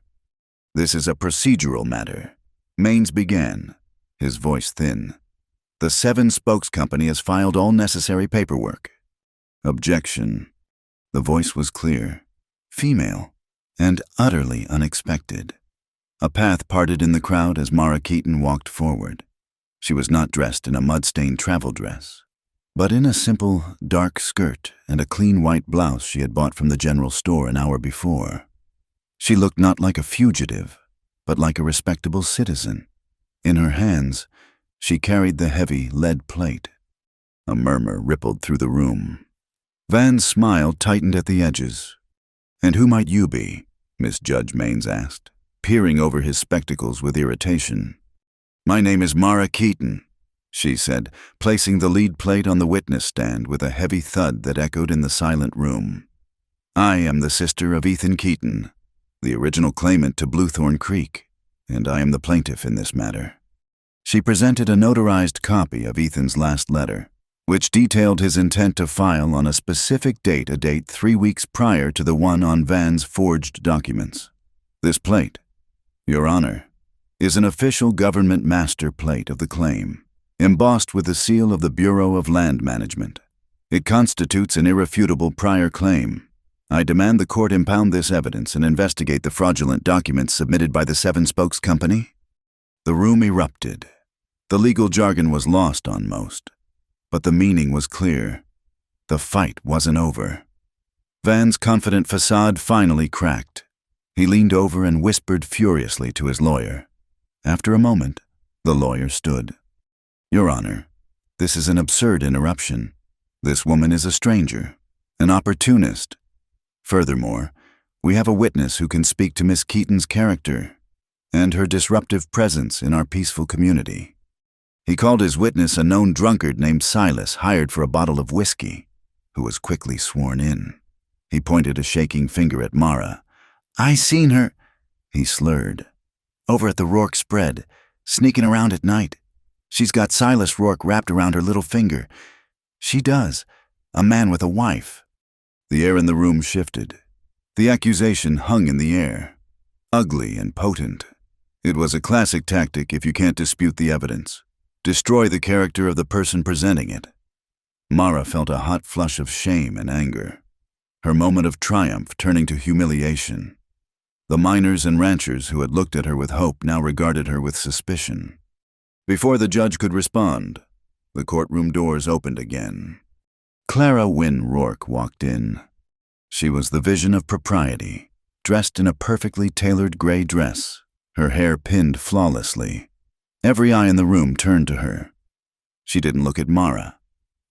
"This is a procedural matter," Maines began, his voice thin. "The 7 Spokes Company has filed all necessary paperwork." Objection. The voice was clear, female, and utterly unexpected. A path parted in the crowd as Mara Keaton walked forward. She was not dressed in a mud-stained travel dress, but in a simple, dark skirt and a clean white blouse she had bought from the general store an hour before. She looked not like a fugitive, but like a respectable citizen. In her hands, she carried the heavy lead plate. A murmur rippled through the room. Van's smile tightened at the edges. "And who might you be?" Miss Judge Maines asked, peering over his spectacles with irritation. "My name is Mara Keaton," she said, placing the lead plate on the witness stand with a heavy thud that echoed in the silent room. "I am the sister of Ethan Keaton, the original claimant to Bluethorn Creek, and I am the plaintiff in this matter." She presented a notarized copy of Ethan's last letter, which detailed his intent to file on a specific date, a date 3 weeks prior to the one on Van's forged documents. This plate, Your Honor, is an official government master plate of the claim, embossed with the seal of the Bureau of Land Management. It constitutes an irrefutable prior claim. I demand the court impound this evidence and investigate the fraudulent documents submitted by the Seven Spokes Company. The room erupted. The legal jargon was lost on most, but the meaning was clear. The fight wasn't over. Van's confident facade finally cracked. He leaned over and whispered furiously to his lawyer. After a moment, the lawyer stood. Your Honor, this is an absurd interruption. This woman is a stranger, an opportunist. Furthermore, we have a witness who can speak to Miss Keaton's character and her disruptive presence in our peaceful community. He called his witness a known drunkard named Silas, hired for a bottle of whiskey, who was quickly sworn in. He pointed a shaking finger at Mara. I seen her, he slurred, over at the Rourke spread, sneaking around at night. She's got Silas Rourke wrapped around her little finger. She does, a man with a wife. The air in the room shifted. The accusation hung in the air, ugly and potent. It was a classic tactic if you can't dispute the evidence. Destroy the character of the person presenting it. Mara felt a hot flush of shame and anger, her moment of triumph turning to humiliation. The miners and ranchers who had looked at her with hope now regarded her with suspicion. Before the judge could respond, the courtroom doors opened again. Clara Wynne Rourke walked in. She was the vision of propriety, dressed in a perfectly tailored gray dress, her hair pinned flawlessly. Every eye in the room turned to her. She didn't look at Mara.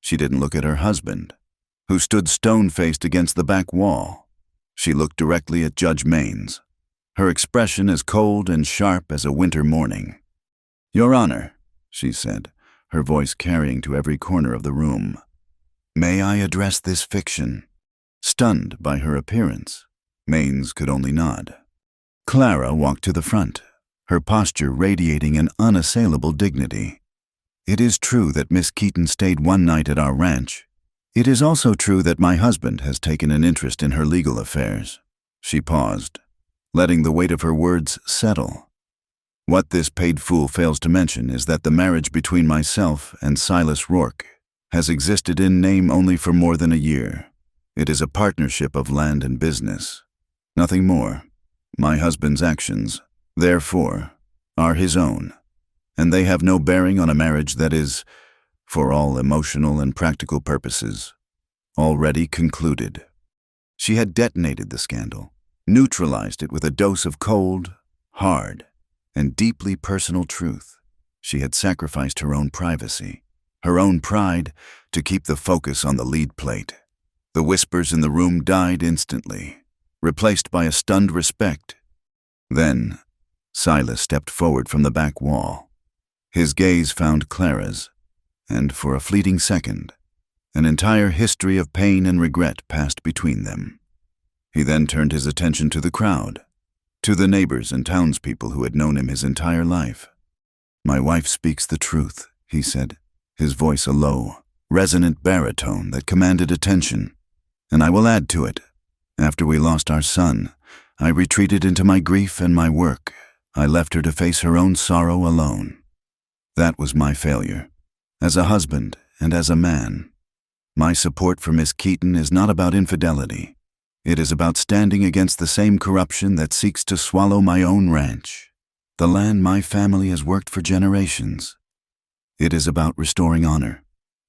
She didn't look at her husband, who stood stone-faced against the back wall. She looked directly at Judge Maines, her expression as cold and sharp as a winter morning. Your Honor, she said, her voice carrying to every corner of the room. May I address this fiction? Stunned by her appearance, Maines could only nod. Clara walked to the front, her posture radiating an unassailable dignity. It is true that Miss Keaton stayed one night at our ranch. It is also true that my husband has taken an interest in her legal affairs. She paused, letting the weight of her words settle. What this paid fool fails to mention is that the marriage between myself and Silas Rourke has existed in name only for more than a year. It is a partnership of land and business. Nothing more. My husband's actions, therefore, are his own, and they have no bearing on a marriage that is, for all emotional and practical purposes, already concluded. She had detonated the scandal, neutralized it with a dose of cold, hard, and deeply personal truth. She had sacrificed her own privacy, her own pride, to keep the focus on the lead plate. The whispers in the room died instantly, replaced by a stunned respect. Then, Silas stepped forward from the back wall. His gaze found Clara's, and for a fleeting second, an entire history of pain and regret passed between them. He then turned his attention to the crowd, to the neighbors and townspeople who had known him his entire life. My wife speaks the truth, he said, his voice a low, resonant baritone that commanded attention. And I will add to it. After we lost our son, I retreated into my grief and my work. I left her to face her own sorrow alone. That was my failure, as a husband and as a man. My support for Miss Keaton is not about infidelity. It is about standing against the same corruption that seeks to swallow my own ranch, the land my family has worked for generations. It is about restoring honor,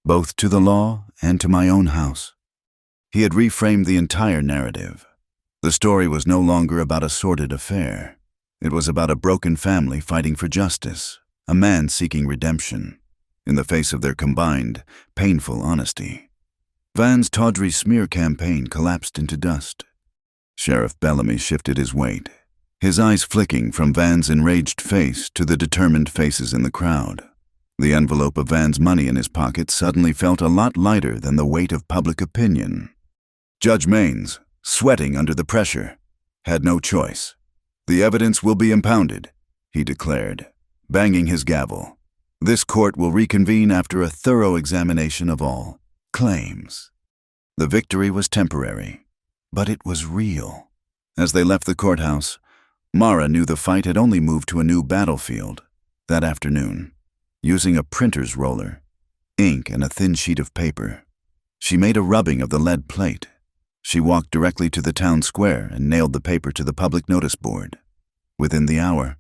both to the law and to my own house. He had reframed the entire narrative. The story was no longer about a sordid affair. It was about a broken family fighting for justice, a man seeking redemption, in the face of their combined, painful honesty. Van's tawdry smear campaign collapsed into dust. Sheriff Bellamy shifted his weight, his eyes flicking from Van's enraged face to the determined faces in the crowd. The envelope of Van's money in his pocket suddenly felt a lot lighter than the weight of public opinion. Judge Maines, sweating under the pressure, had no choice. The evidence will be impounded, he declared, banging his gavel. This court will reconvene after a thorough examination of all claims. The victory was temporary, but it was real. As they left the courthouse, Mara knew the fight had only moved to a new battlefield. That afternoon, using a printer's roller, ink, and a thin sheet of paper, she made a rubbing of the lead plate. She walked directly to the town square and nailed the paper to the public notice board. Within the hour,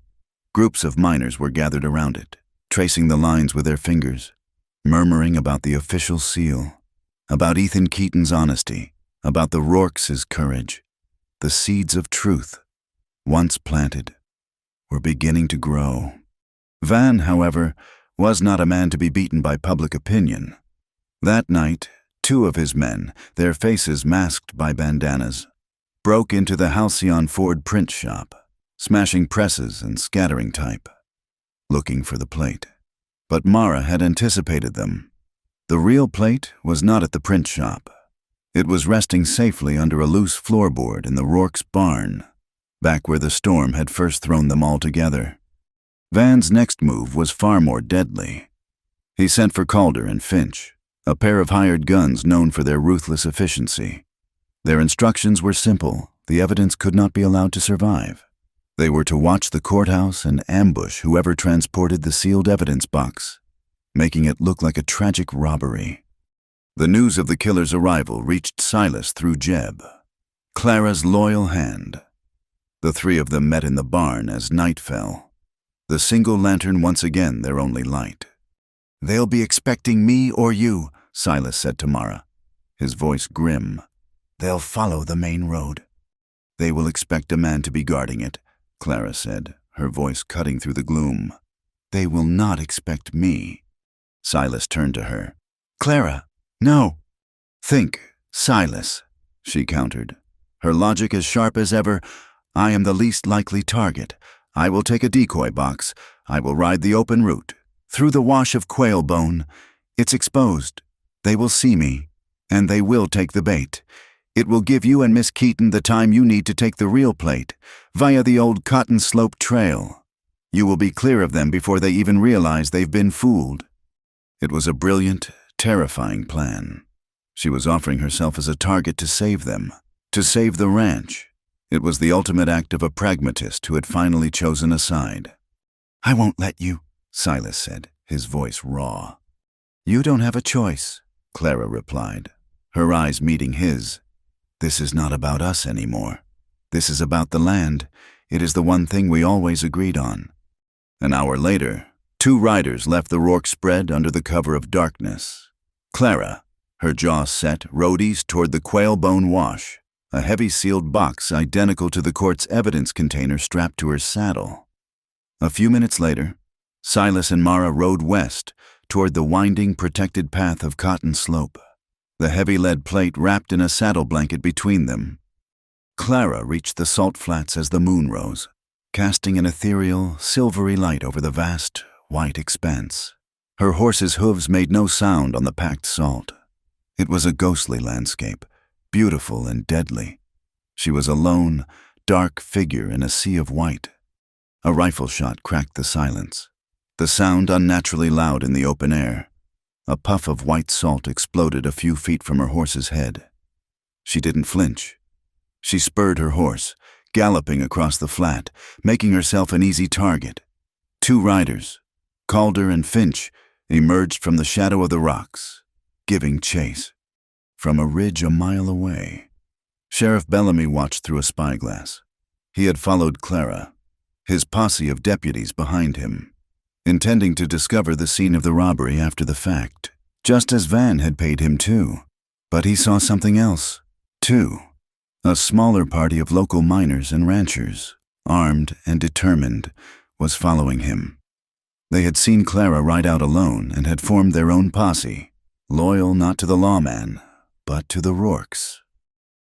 groups of miners were gathered around it, tracing the lines with their fingers, murmuring about the official seal, about Ethan Keaton's honesty, about the Rourke's courage. The seeds of truth, once planted, were beginning to grow. Van, however, was not a man to be beaten by public opinion. That night, 2 of his men, their faces masked by bandanas, broke into the Halcyon Ford print shop, smashing presses and scattering type, looking for the plate. But Mara had anticipated them. The real plate was not at the print shop. It was resting safely under a loose floorboard in the Rourke's barn, back where the storm had first thrown them all together. Van's next move was far more deadly. He sent for Calder and Finch, a pair of hired guns known for their ruthless efficiency. Their instructions were simple: the evidence could not be allowed to survive. They were to watch the courthouse and ambush whoever transported the sealed evidence box, making it look like a tragic robbery. The news of the killer's arrival reached Silas through Jeb, Clara's loyal hand. The 3 of them met in the barn as night fell, the single lantern once again their only light. "They'll be expecting me or you," Silas said to Mara, his voice grim. "They'll follow the main road." "They will expect a man to be guarding it," Clara said, her voice cutting through the gloom. "They will not expect me." Silas turned to her. "Clara, no." "Think, Silas," she countered, her logic as sharp as ever. "I am the least likely target. I will take a decoy box. I will ride the open route, through the wash of quail bone. It's exposed. They will see me, and they will take the bait. It will give you and Miss Keaton the time you need to take the real plate, via the old Cotton Slope Trail. You will be clear of them before they even realize they've been fooled." It was a brilliant, terrifying plan. She was offering herself as a target to save them, to save the ranch. It was the ultimate act of a pragmatist who had finally chosen a side. "I won't let you," Silas said, his voice raw. "You don't have a choice," Clara replied, her eyes meeting his. "This is not about us anymore. This is about the land. It is the one thing we always agreed on." An hour later, 2 riders left the Rourke spread under the cover of darkness. Clara, her jaw set, rode east toward the Quailbone Wash, a heavy sealed box identical to the court's evidence container strapped to her saddle. A few minutes later, Silas and Mara rode west toward the winding, protected path of Cotton Slope, the heavy lead plate wrapped in a saddle blanket between them. Clara reached the salt flats as the moon rose, casting an ethereal, silvery light over the vast, white expanse. Her horse's hooves made no sound on the packed salt. It was a ghostly landscape, beautiful and deadly. She was a lone, dark figure in a sea of white. A rifle shot cracked the silence, the sound unnaturally loud in the open air. A puff of white salt exploded a few feet from her horse's head. She didn't flinch. She spurred her horse, galloping across the flat, making herself an easy target. 2 riders, Calder and Finch, emerged from the shadow of the rocks, giving chase. From a ridge a mile away, Sheriff Bellamy watched through a spyglass. He had followed Clara, his posse of deputies behind him, intending to discover the scene of the robbery after the fact, just as Van had paid him too. But he saw something else, too. A smaller party of local miners and ranchers, armed and determined, was following him. They had seen Clara ride out alone and had formed their own posse, loyal not to the lawman, but to the Rourkes.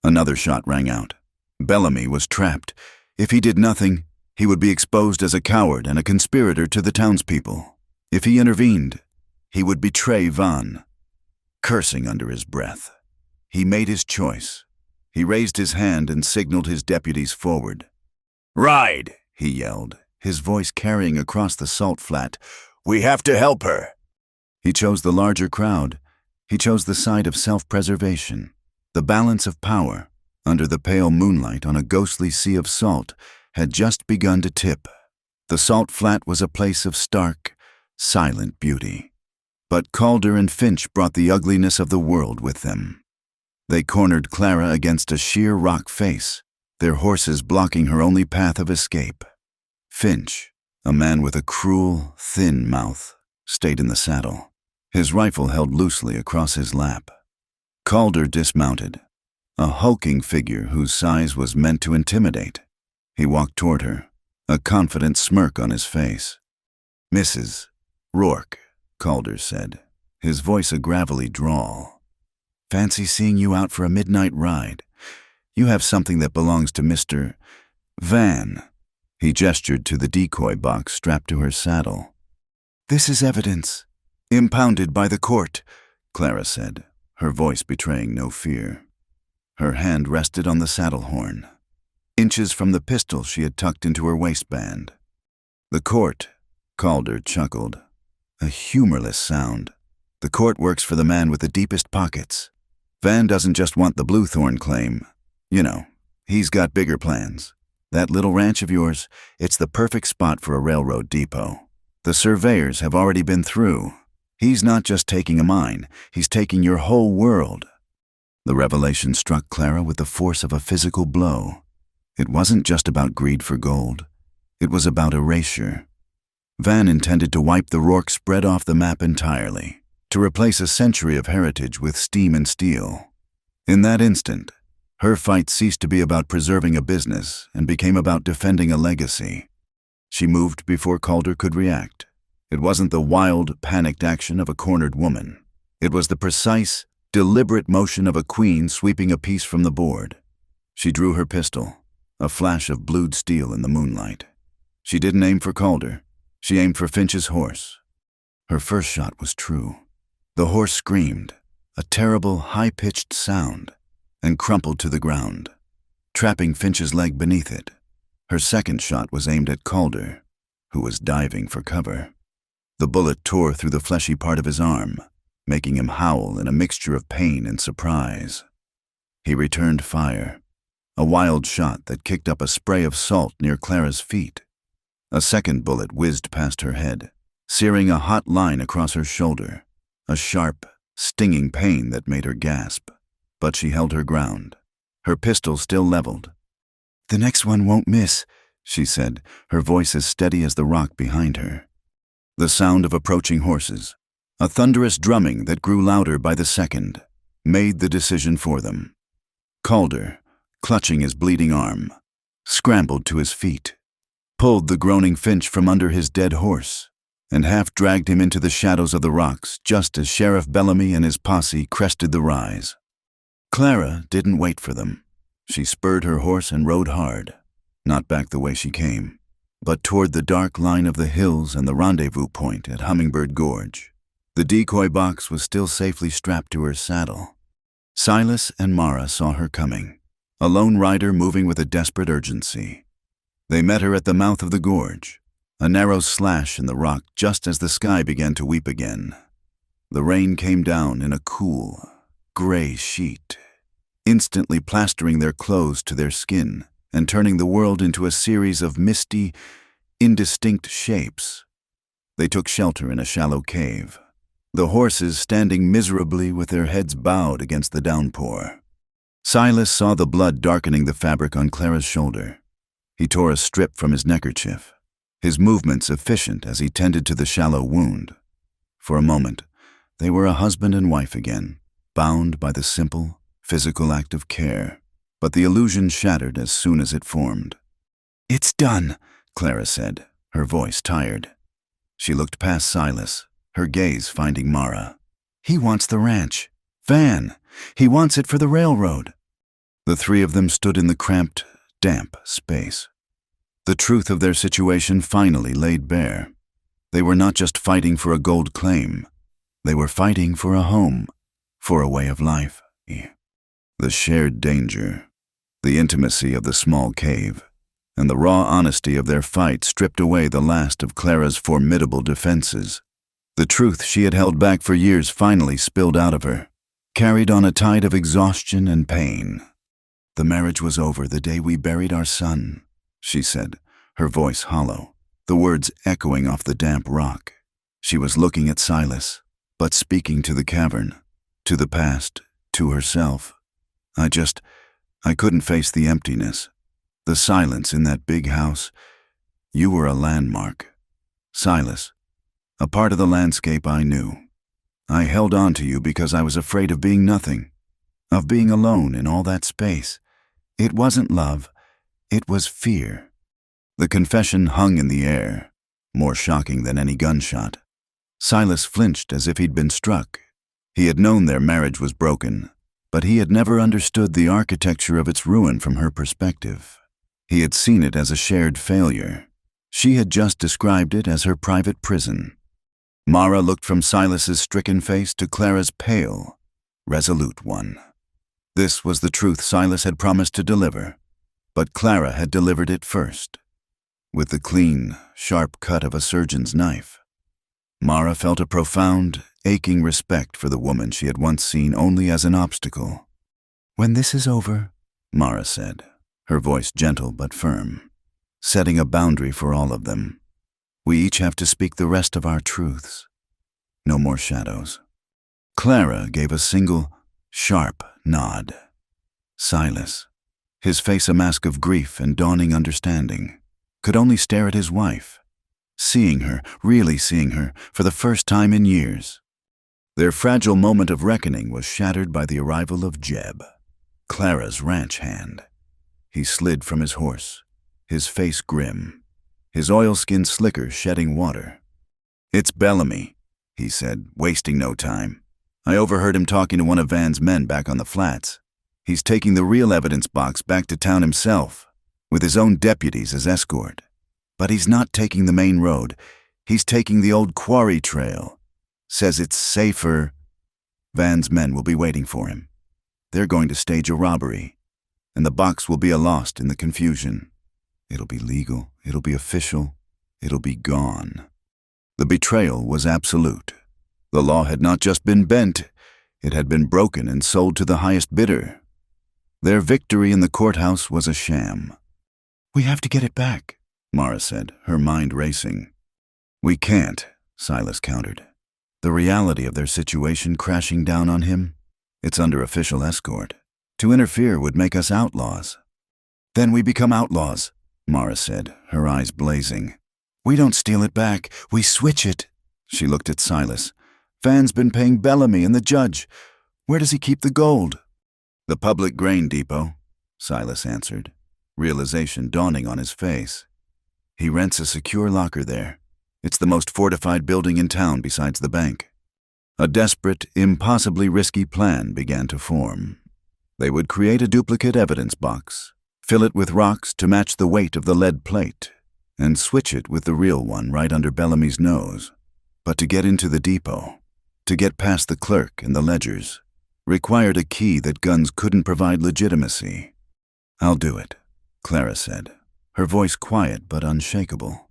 Another shot rang out. Bellamy was trapped. If he did nothing, he would be exposed as a coward and a conspirator to the townspeople. If he intervened, he would betray Van. Cursing under his breath, he made his choice. He raised his hand and signaled his deputies forward. "Ride!" he yelled, his voice carrying across the salt flat. We have to help her. He chose the larger crowd. He chose the side of self-preservation. The balance of power, under the pale moonlight on a ghostly sea of salt, had just begun to tip. The salt flat was a place of stark, silent beauty. But Calder and Finch brought the ugliness of the world with them. They cornered Clara against a sheer rock face, their horses blocking her only path of escape. Finch, a man with a cruel, thin mouth, stayed in the saddle, his rifle held loosely across his lap. Calder dismounted, a hulking figure whose size was meant to intimidate. He walked toward her, a confident smirk on his face. "Mrs. Rourke," Calder said, his voice a gravelly drawl. "Fancy seeing you out for a midnight ride. You have something that belongs to Mr. Van." He gestured to the decoy box strapped to her saddle. "This is evidence, impounded by the court," Clara said, her voice betraying no fear. Her hand rested on the saddle horn, inches from the pistol she had tucked into her waistband. "The court," Calder chuckled, a humorless sound. "The court works for the man with the deepest pockets. Van doesn't just want the Bluethorn claim. You know, he's got bigger plans. That little ranch of yours, it's the perfect spot for a railroad depot. The surveyors have already been through. He's not just taking a mine, he's taking your whole world." The revelation struck Clara with the force of a physical blow. It wasn't just about greed for gold. It was about erasure. Van intended to wipe the Rourke spread off the map entirely, to replace a century of heritage with steam and steel. In that instant, her fight ceased to be about preserving a business and became about defending a legacy. She moved before Calder could react. It wasn't the wild, panicked action of a cornered woman. It was the precise, deliberate motion of a queen sweeping a piece from the board. She drew her pistol, a flash of blued steel in the moonlight. She didn't aim for Calder. She aimed for Finch's horse. Her first shot was true. The horse screamed, a terrible, high-pitched sound, and crumpled to the ground, trapping Finch's leg beneath it. Her second shot was aimed at Calder, who was diving for cover. The bullet tore through the fleshy part of his arm, making him howl in a mixture of pain and surprise. He returned fire, a wild shot that kicked up a spray of salt near Clara's feet. A second bullet whizzed past her head, searing a hot line across her shoulder, a sharp, stinging pain that made her gasp. But she held her ground, her pistol still leveled. "The next one won't miss," she said, her voice as steady as the rock behind her. The sound of approaching horses, a thunderous drumming that grew louder by the second, made the decision for them. Calder, clutching his bleeding arm, scrambled to his feet, pulled the groaning Finch from under his dead horse, and half dragged him into the shadows of the rocks just as Sheriff Bellamy and his posse crested the rise. Clara didn't wait for them. She spurred her horse and rode hard, not back the way she came, but toward the dark line of the hills and the rendezvous point at Hummingbird Gorge. The decoy box was still safely strapped to her saddle. Silas and Mara saw her coming, a lone rider moving with a desperate urgency. They met her at the mouth of the gorge, a narrow slash in the rock just as the sky began to weep again. The rain came down in a cool, gray sheet, instantly plastering their clothes to their skin and turning the world into a series of misty, indistinct shapes. They took shelter in a shallow cave, the horses standing miserably with their heads bowed against the downpour. Silas saw the blood darkening the fabric on Clara's shoulder. He tore a strip from his neckerchief, his movements efficient as he tended to the shallow wound. For a moment, they were a husband and wife again, bound by the simple, physical act of care, but the illusion shattered as soon as it formed. "It's done," Clara said, her voice tired. She looked past Silas, her gaze finding Mara. "He wants the ranch. Van, he wants it for the railroad." The three of them stood in the cramped, damp space. The truth of their situation finally laid bare. They were not just fighting for a gold claim. They were fighting for a home, for a way of life. The shared danger, the intimacy of the small cave, and the raw honesty of their fight stripped away the last of Clara's formidable defenses. The truth she had held back for years finally spilled out of her, carried on a tide of exhaustion and pain. "The marriage was over the day we buried our son," she said, her voice hollow, the words echoing off the damp rock. She was looking at Silas, but speaking to the cavern, to the past, to herself. I couldn't face the emptiness, the silence in that big house. You were a landmark, Silas, a part of the landscape I knew. I held on to you because I was afraid of being nothing, of being alone in all that space. It wasn't love, it was fear. The confession hung in the air, more shocking than any gunshot. Silas flinched as if he'd been struck. He had known their marriage was broken, but he had never understood the architecture of its ruin from her perspective. He had seen it as a shared failure. She had just described it as her private prison. Mara looked from Silas's stricken face to Clara's pale, resolute one. This was the truth Silas had promised to deliver, but Clara had delivered it first, with the clean, sharp cut of a surgeon's knife. Mara felt a profound, aching respect for the woman she had once seen only as an obstacle. "When this is over," Mara said, her voice gentle but firm, setting a boundary for all of them. "We each have to speak the rest of our truths. No more shadows." Clara gave a single, sharp nod. Silas, his face a mask of grief and dawning understanding, could only stare at his wife, seeing her, really seeing her, for the first time in years. Their fragile moment of reckoning was shattered by the arrival of Jeb, Clara's ranch hand. He slid from his horse, his face grim, his oilskin slicker shedding water. "It's Bellamy," he said, wasting no time. "I overheard him talking to one of Van's men back on the flats. He's taking the real evidence box back to town himself, with his own deputies as escort. But he's not taking the main road. He's taking the old quarry trail. Says it's safer. Van's men will be waiting for him. They're going to stage a robbery, and the box will be a lost in the confusion. It'll be legal, it'll be official, it'll be gone." The betrayal was absolute. The law had not just been bent, it had been broken and sold to the highest bidder. Their victory in the courthouse was a sham. "We have to get it back," Mara said, her mind racing. "We can't," Silas countered. The reality of their situation crashing down on him, it's under official escort. To interfere would make us outlaws. "Then we become outlaws," Mara said, her eyes blazing. "We don't steal it back, we switch it." She looked at Silas. "Van's been paying Bellamy and the judge. Where does he keep the gold?" "The public grain depot," Silas answered, realization dawning on his face. "He rents a secure locker there. It's the most fortified building in town besides the bank." A desperate, impossibly risky plan began to form. They would create a duplicate evidence box, fill it with rocks to match the weight of the lead plate, and switch it with the real one right under Bellamy's nose. But to get into the depot, to get past the clerk and the ledgers, required a key that guns couldn't provide legitimacy. "I'll do it," Clara said, her voice quiet but unshakable.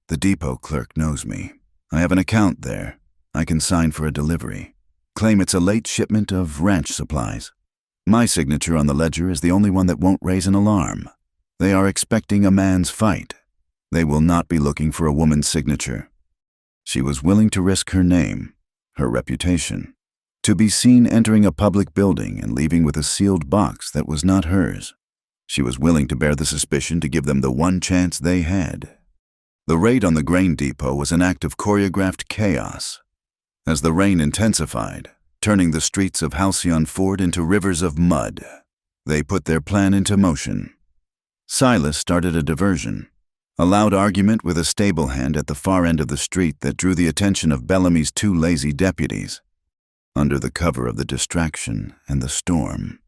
"The depot clerk knows me. I have an account there. I can sign for a delivery. Claim it's a late shipment of ranch supplies. My signature on the ledger is the only one that won't raise an alarm. They are expecting a man's fight. They will not be looking for a woman's signature." She was willing to risk her name, her reputation, to be seen entering a public building and leaving with a sealed box that was not hers. She was willing to bear the suspicion to give them the one chance they had. The raid on the grain depot was an act of choreographed chaos. As the rain intensified, turning the streets of Halcyon Ford into rivers of mud, they put their plan into motion. Silas started a diversion, a loud argument with a stable hand at the far end of the street that drew the attention of Bellamy's two lazy deputies. Under the cover of the distraction and the storm,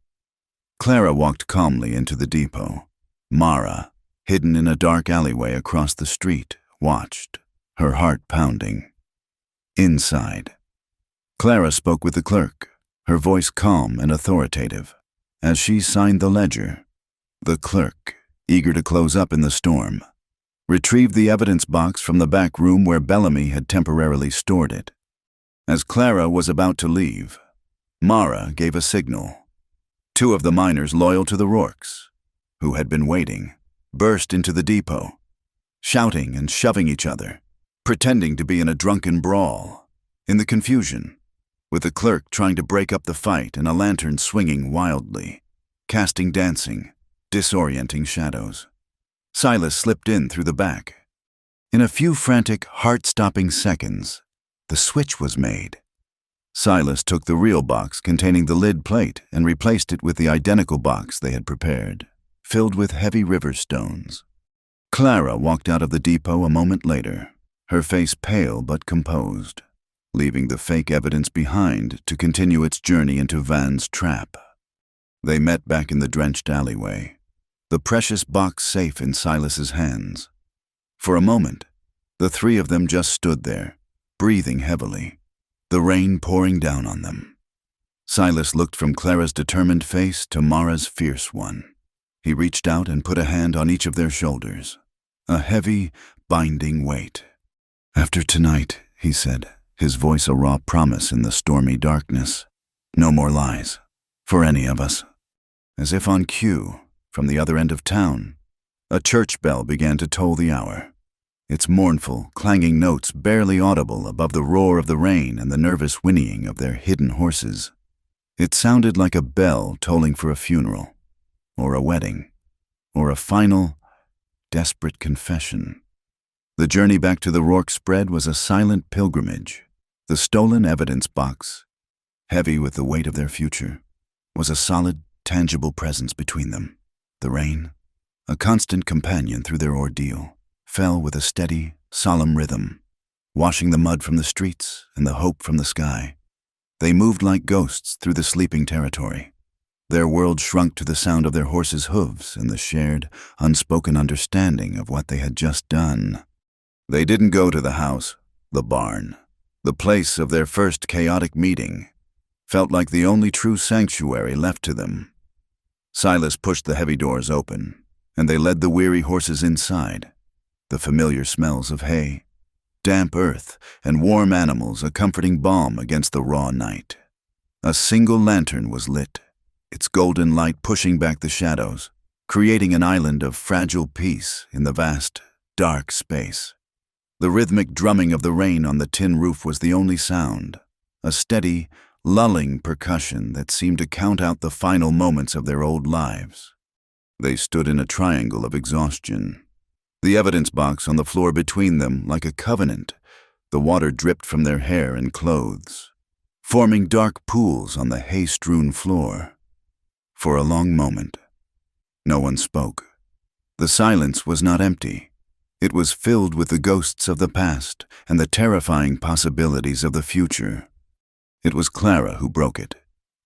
Clara walked calmly into the depot. Mara, hidden in a dark alleyway across the street, watched, her heart pounding. Inside, Clara spoke with the clerk, her voice calm and authoritative. As she signed the ledger, the clerk, eager to close up in the storm, retrieved the evidence box from the back room where Bellamy had temporarily stored it. As Clara was about to leave, Mara gave a signal. Two of the miners loyal to the Rourkes, who had been waiting, burst into the depot, shouting and shoving each other, pretending to be in a drunken brawl. In the confusion, with the clerk trying to break up the fight and a lantern swinging wildly, casting dancing, disorienting shadows, Silas slipped in through the back. In a few frantic, heart-stopping seconds, the switch was made. Silas took the real box containing the lid plate and replaced it with the identical box they had prepared, filled with heavy river stones. Clara walked out of the depot a moment later, her face pale but composed, leaving the fake evidence behind to continue its journey into Van's trap. They met back in the drenched alleyway, the precious box safe in Silas's hands. For a moment, the three of them just stood there, breathing heavily, the rain pouring down on them. Silas looked from Clara's determined face to Mara's fierce one. He reached out and put a hand on each of their shoulders, a heavy, binding weight. "After tonight," he said, his voice a raw promise in the stormy darkness, "no more lies, for any of us." As if on cue, from the other end of town, a church bell began to toll the hour, its mournful, clanging notes barely audible above the roar of the rain and the nervous whinnying of their hidden horses. It sounded like a bell tolling for a funeral, or a wedding, or a final, desperate confession. The journey back to the Rourke spread was a silent pilgrimage. The stolen evidence box, heavy with the weight of their future, was a solid, tangible presence between them. The rain, a constant companion through their ordeal, fell with a steady, solemn rhythm, washing the mud from the streets and the hope from the sky. They moved like ghosts through the sleeping territory. Their world shrunk to the sound of their horses' hooves and the shared, unspoken understanding of what they had just done. They didn't go to the house, the barn, the place of their first chaotic meeting, felt like the only true sanctuary left to them. Silas pushed the heavy doors open, and they led the weary horses inside. The familiar smells of hay, damp earth, and warm animals a comforting balm against the raw night. A single lantern was lit, its golden light pushing back the shadows, creating an island of fragile peace in the vast, dark space. The rhythmic drumming of the rain on the tin roof was the only sound, a steady, lulling percussion that seemed to count out the final moments of their old lives. They stood in a triangle of exhaustion, the evidence box on the floor between them like a covenant. The water dripped from their hair and clothes, forming dark pools on the hay-strewn floor. For a long moment, no one spoke. The silence was not empty. It was filled with the ghosts of the past and the terrifying possibilities of the future. It was Clara who broke it.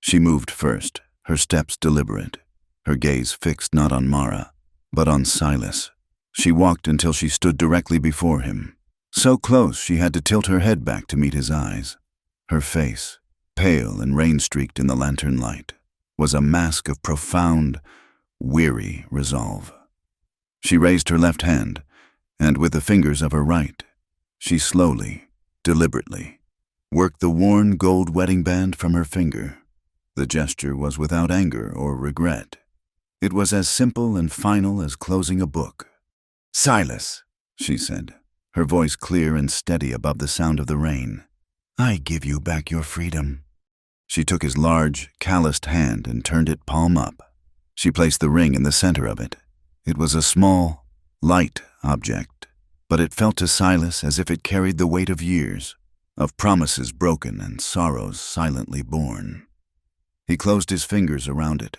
She moved first, her steps deliberate, her gaze fixed not on Mara, but on Silas. She walked until she stood directly before him, so close she had to tilt her head back to meet his eyes. Her face, pale and rain-streaked in the lantern light, was a mask of profound, weary resolve. She raised her left hand, and with the fingers of her right, she slowly, deliberately, worked the worn gold wedding band from her finger. The gesture was without anger or regret. It was as simple and final as closing a book. "Silas," she said, her voice clear and steady above the sound of the rain, "I give you back your freedom." She took his large, calloused hand and turned it palm up. She placed the ring in the center of it. It was a small, light object, but it felt to Silas as if it carried the weight of years, of promises broken and sorrows silently borne. He closed his fingers around it,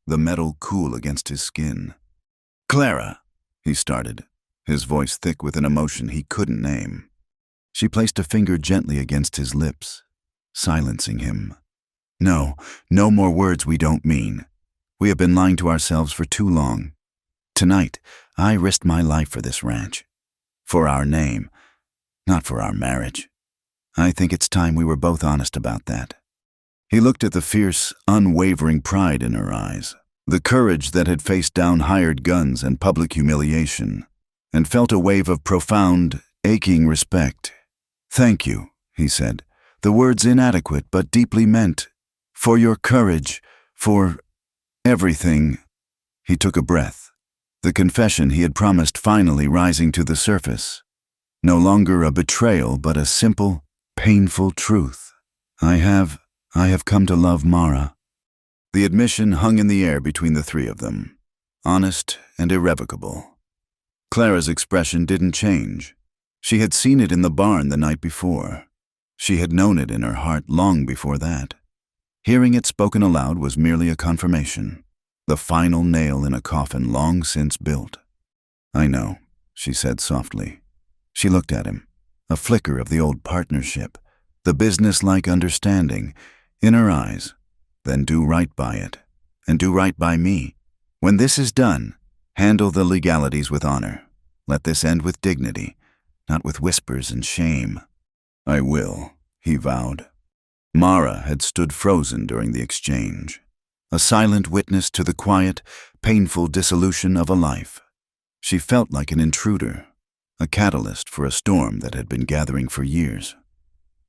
the metal cool against his skin. "Clara," he started, his voice thick with an emotion he couldn't name. She placed a finger gently against his lips, silencing him. "No, no more words we don't mean. We have been lying to ourselves for too long. Tonight, I risked my life for this ranch. For our name, not for our marriage. I think it's time we were both honest about that." He looked at the fierce, unwavering pride in her eyes, The courage that had faced down hired guns and public humiliation, and felt a wave of profound, aching respect. "Thank you," he said, the words inadequate but deeply meant, "for your courage, for everything." He took a breath, the confession he had promised finally rising to the surface. No longer a betrayal, but a simple, painful truth. I have come to love Mara." The admission hung in the air between the three of them, honest and irrevocable. Clara's expression didn't change. She had seen it in the barn the night before. She had known it in her heart long before that. Hearing it spoken aloud was merely a confirmation, the final nail in a coffin long since built. "I know," she said softly. She looked at him, a flicker of the old partnership, the business-like understanding, in her eyes. "Then do right by it, and do right by me. When this is done, handle the legalities with honor. Let this end with dignity, not with whispers and shame." "I will," he vowed. Mara had stood frozen during the exchange, a silent witness to the quiet, painful dissolution of a life. She felt like an intruder, a catalyst for a storm that had been gathering for years.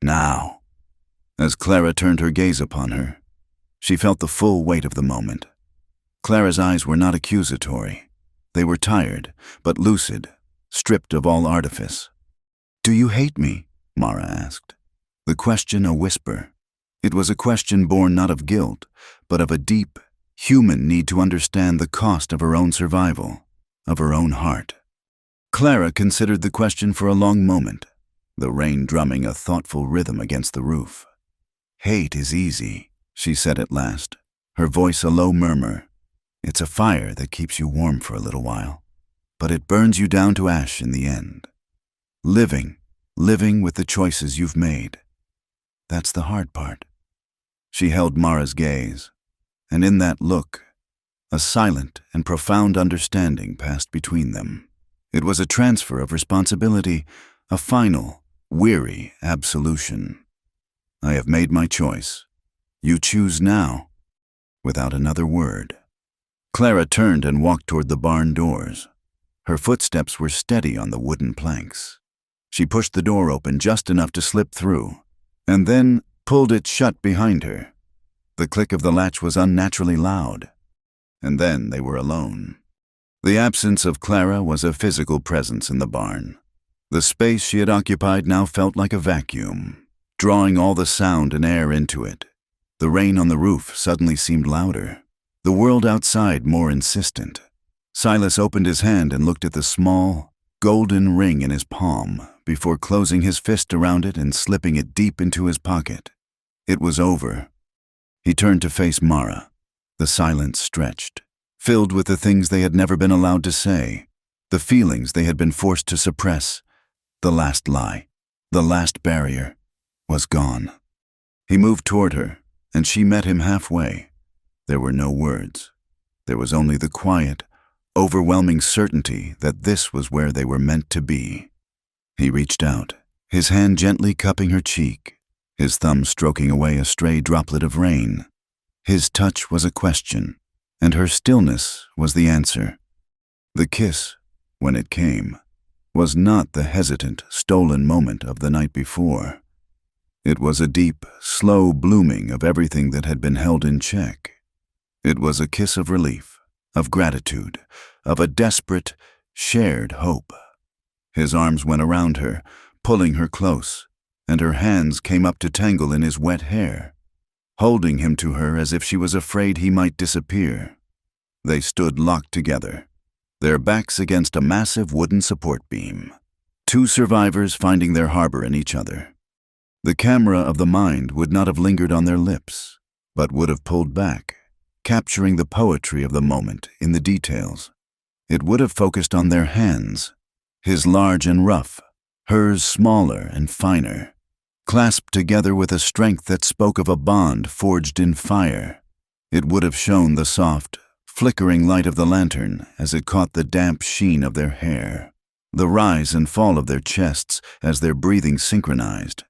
Now, as Clara turned her gaze upon her, she felt the full weight of the moment. Clara's eyes were not accusatory. They were tired, but lucid, stripped of all artifice. "Do you hate me?" Mara asked. The question a whisper. It was a question born not of guilt, but of a deep, human need to understand the cost of her own survival, of her own heart. Clara considered the question for a long moment, the rain drumming a thoughtful rhythm against the roof. "Hate is easy," she said at last, her voice a low murmur. "It's a fire that keeps you warm for a little while, but it burns you down to ash in the end. Living with the choices you've made. That's the hard part." She held Mara's gaze, and in that look, a silent and profound understanding passed between them. It was a transfer of responsibility, a final, weary absolution. "I have made my choice. You choose now," without another word. Clara turned and walked toward the barn doors. Her footsteps were steady on the wooden planks. She pushed the door open just enough to slip through, and then pulled it shut behind her. The click of the latch was unnaturally loud. And then they were alone. The absence of Clara was a physical presence in the barn. The space she had occupied now felt like a vacuum, drawing all the sound and air into it. The rain on the roof suddenly seemed louder, the world outside more insistent. Silas opened his hand and looked at the small, golden ring in his palm before closing his fist around it and slipping it deep into his pocket. It was over. He turned to face Mara. The silence stretched, filled with the things they had never been allowed to say, the feelings they had been forced to suppress. The last lie, the last barrier, was gone. He moved toward her, and she met him halfway. There were no words. There was only the quiet, overwhelming certainty that this was where they were meant to be. He reached out, his hand gently cupping her cheek, his thumb stroking away a stray droplet of rain. His touch was a question, and her stillness was the answer. The kiss, when it came, was not the hesitant, stolen moment of the night before. It was a deep, slow blooming of everything that had been held in check. It was a kiss of relief, of gratitude, of a desperate, shared hope. His arms went around her, pulling her close, and her hands came up to tangle in his wet hair, holding him to her as if she was afraid he might disappear. They stood locked together, their backs against a massive wooden support beam, two survivors finding their harbor in each other. The camera of the mind would not have lingered on their lips, but would have pulled back, capturing the poetry of the moment in the details. It would have focused on their hands, his large and rough, hers smaller and finer, clasped together with a strength that spoke of a bond forged in fire. It would have shown the soft, flickering light of the lantern as it caught the damp sheen of their hair, the rise and fall of their chests as their breathing synchronized.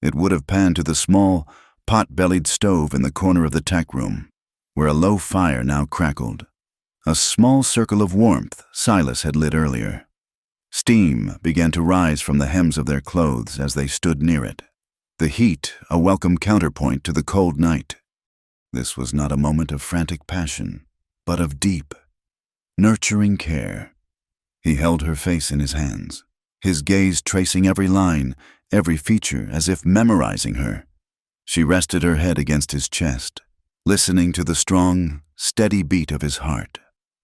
It would have panned to the small, pot-bellied stove in the corner of the tack room, where a low fire now crackled. A small circle of warmth Silas had lit earlier. Steam began to rise from the hems of their clothes as they stood near it, the heat a welcome counterpoint to the cold night. This was not a moment of frantic passion, but of deep, nurturing care. He held her face in his hands, his gaze tracing every line, every feature as if memorizing her. She rested her head against his chest, listening to the strong, steady beat of his heart,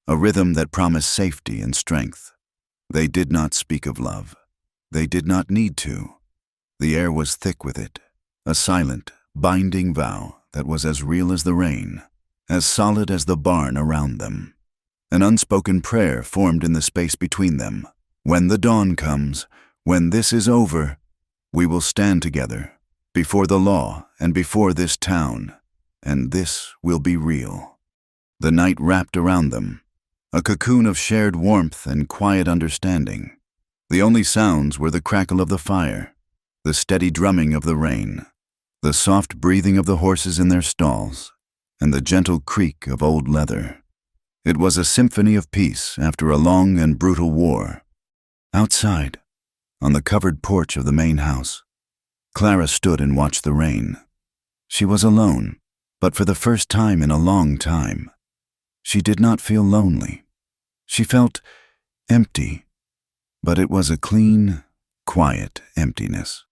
a rhythm that promised safety and strength. They did not speak of love. They did not need to. The air was thick with it, a silent, binding vow that was as real as the rain, as solid as the barn around them. An unspoken prayer formed in the space between them. When the dawn comes, when this is over, we will stand together, before the law and before this town, and this will be real. The night wrapped around them, a cocoon of shared warmth and quiet understanding. The only sounds were the crackle of the fire, the steady drumming of the rain, the soft breathing of the horses in their stalls, and the gentle creak of old leather. It was a symphony of peace after a long and brutal war. Outside, on the covered porch of the main house, Clara stood and watched the rain. She was alone, but for the first time in a long time, she did not feel lonely. She felt empty, but it was a clean, quiet emptiness,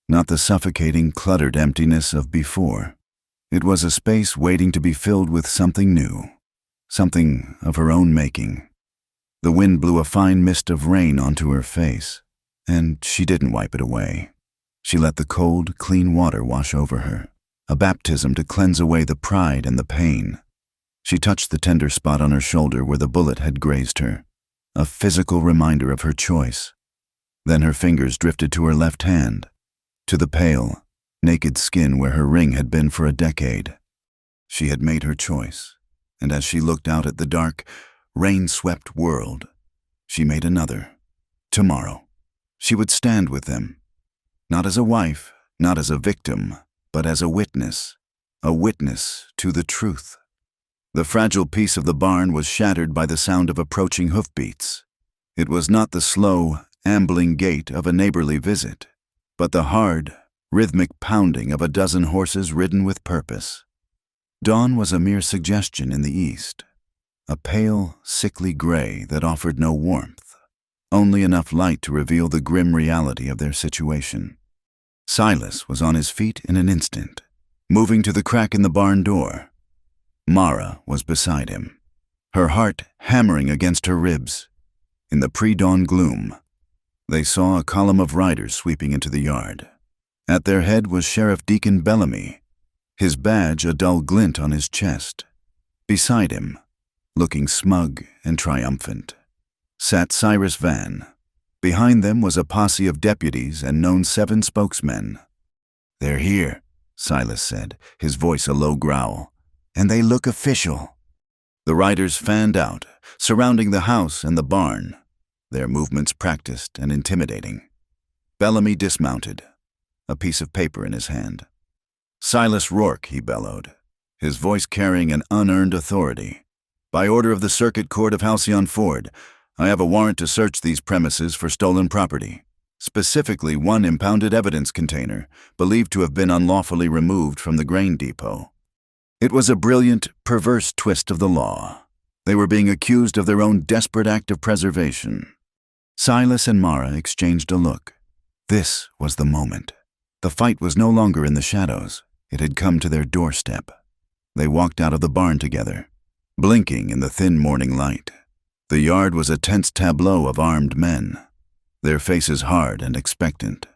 not the suffocating, cluttered emptiness of before. It was a space waiting to be filled with something new, something of her own making. The wind blew a fine mist of rain onto her face, and she didn't wipe it away. She let the cold, clean water wash over her, a baptism to cleanse away the pride and the pain. She touched the tender spot on her shoulder where the bullet had grazed her, a physical reminder of her choice. Then her fingers drifted to her left hand, to the pale, naked skin where her ring had been for a decade. She had made her choice, and as she looked out at the dark, rain-swept world, she made another. Tomorrow, she would stand with them, not as a wife, not as a victim, but as a witness to the truth. The fragile peace of the barn was shattered by the sound of approaching hoofbeats. It was not the slow, ambling gait of a neighborly visit, but the hard, rhythmic pounding of a dozen horses ridden with purpose. Dawn was a mere suggestion in the east, a pale, sickly gray that offered no warmth, only enough light to reveal the grim reality of their situation. Silas was on his feet in an instant, moving to the crack in the barn door. Mara was beside him, her heart hammering against her ribs. In the pre-dawn gloom, they saw a column of riders sweeping into the yard. At their head was Sheriff Deacon Bellamy, his badge a dull glint on his chest. Beside him, looking smug and triumphant, sat Cyrus Van. Behind them was a posse of deputies and known 7 spokesmen. "They're here," Silas said, his voice a low growl, "and they look official." The riders fanned out, surrounding the house and the barn, their movements practiced and intimidating. Bellamy dismounted, a piece of paper in his hand. "Silas Rourke," he bellowed, his voice carrying an unearned authority. "By order of the Circuit Court of Halcyon Ford, I have a warrant to search these premises for stolen property, specifically one impounded evidence container, believed to have been unlawfully removed from the grain depot." It was a brilliant, perverse twist of the law. They were being accused of their own desperate act of preservation. Silas and Mara exchanged a look. This was the moment. The fight was no longer in the shadows. It had come to their doorstep. They walked out of the barn together, blinking in the thin morning light. The yard was a tense tableau of armed men, their faces hard and expectant.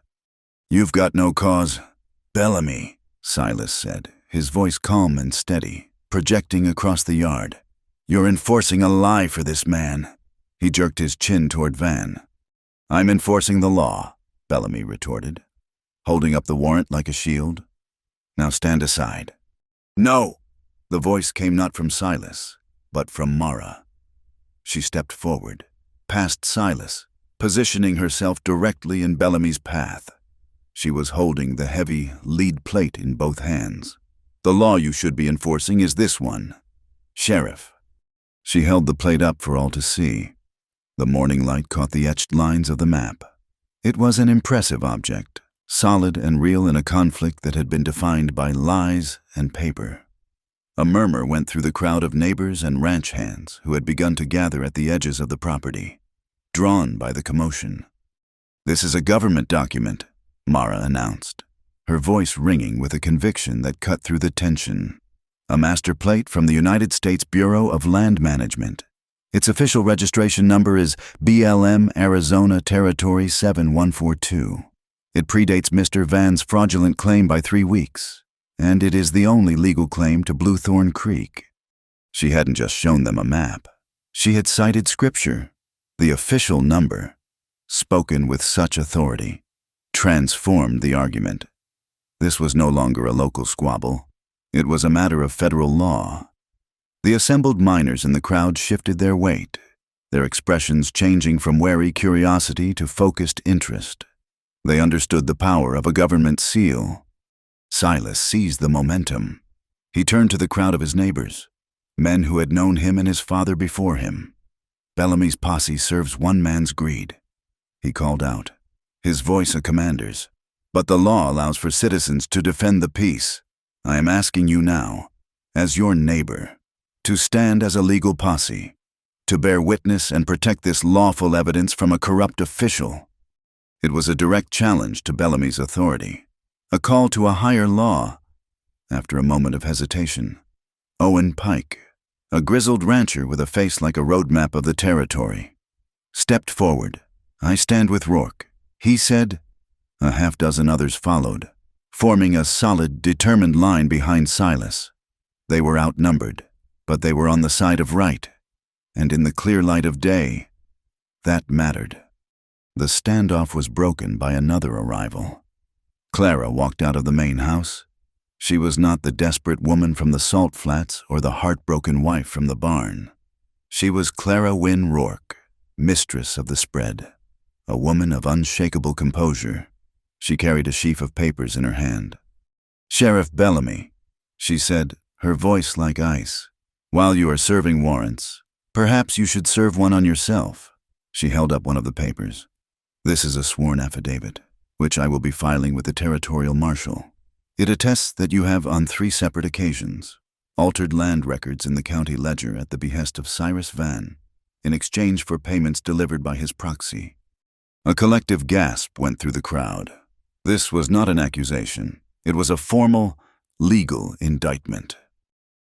"You've got no cause, Bellamy," Silas said, his voice calm and steady, projecting across the yard. "You're enforcing a lie for this man." He jerked his chin toward Van. "I'm enforcing the law," Bellamy retorted, holding up the warrant like a shield. "Now stand aside." "No!" The voice came not from Silas, but from Mara. She stepped forward, past Silas, positioning herself directly in Bellamy's path. She was holding the heavy lead plate in both hands. "The law you should be enforcing is this one. Sheriff. She held the plate up for all to see. The morning light caught the etched lines of the map. It was an impressive object, solid and real in a conflict that had been defined by lies and paper. A murmur went through the crowd of neighbors and ranch hands who had begun to gather at the edges of the property, drawn by the commotion. "This is a government document," Mara announced, her voice ringing with a conviction that cut through the tension. "A master plate from the United States Bureau of Land Management. Its official registration number is BLM Arizona Territory 7142. It predates Mr. Van's fraudulent claim by 3 weeks, and it is the only legal claim to Bluethorn Creek." She hadn't just shown them a map. She had cited scripture. The official number, spoken with such authority, transformed the argument. This was no longer a local squabble. It was a matter of federal law. The assembled miners in the crowd shifted their weight, their expressions changing from wary curiosity to focused interest. They understood the power of a government seal. Silas seized the momentum. He turned to the crowd of his neighbors, men who had known him and his father before him. "Bellamy's posse serves one man's greed," he called out, his voice a commander's. "But the law allows for citizens to defend the peace. I am asking you now, as your neighbor, to stand as a legal posse, to bear witness and protect this lawful evidence from a corrupt official." It was a direct challenge to Bellamy's authority, a call to a higher law. After a moment of hesitation, Owen Pike, a grizzled rancher with a face like a roadmap of the territory, stepped forward. "I stand with Rourke," he said. A half-dozen others followed, forming a solid, determined line behind Silas. They were outnumbered, but they were on the side of right, and in the clear light of day, that mattered. The standoff was broken by another arrival. Clara walked out of the main house. She was not the desperate woman from the salt flats or the heartbroken wife from the barn. She was Clara Wynne Rourke, mistress of the spread, a woman of unshakable composure. She carried a sheaf of papers in her hand. "Sheriff Bellamy," she said, her voice like ice, "while you are serving warrants, perhaps you should serve one on yourself." She held up one of the papers. "This is a sworn affidavit, which I will be filing with the territorial marshal. It attests that you have, on 3 separate occasions, altered land records in the county ledger at the behest of Cyrus Van, in exchange for payments delivered by his proxy." A collective gasp went through the crowd. This was not an accusation. It was a formal, legal indictment.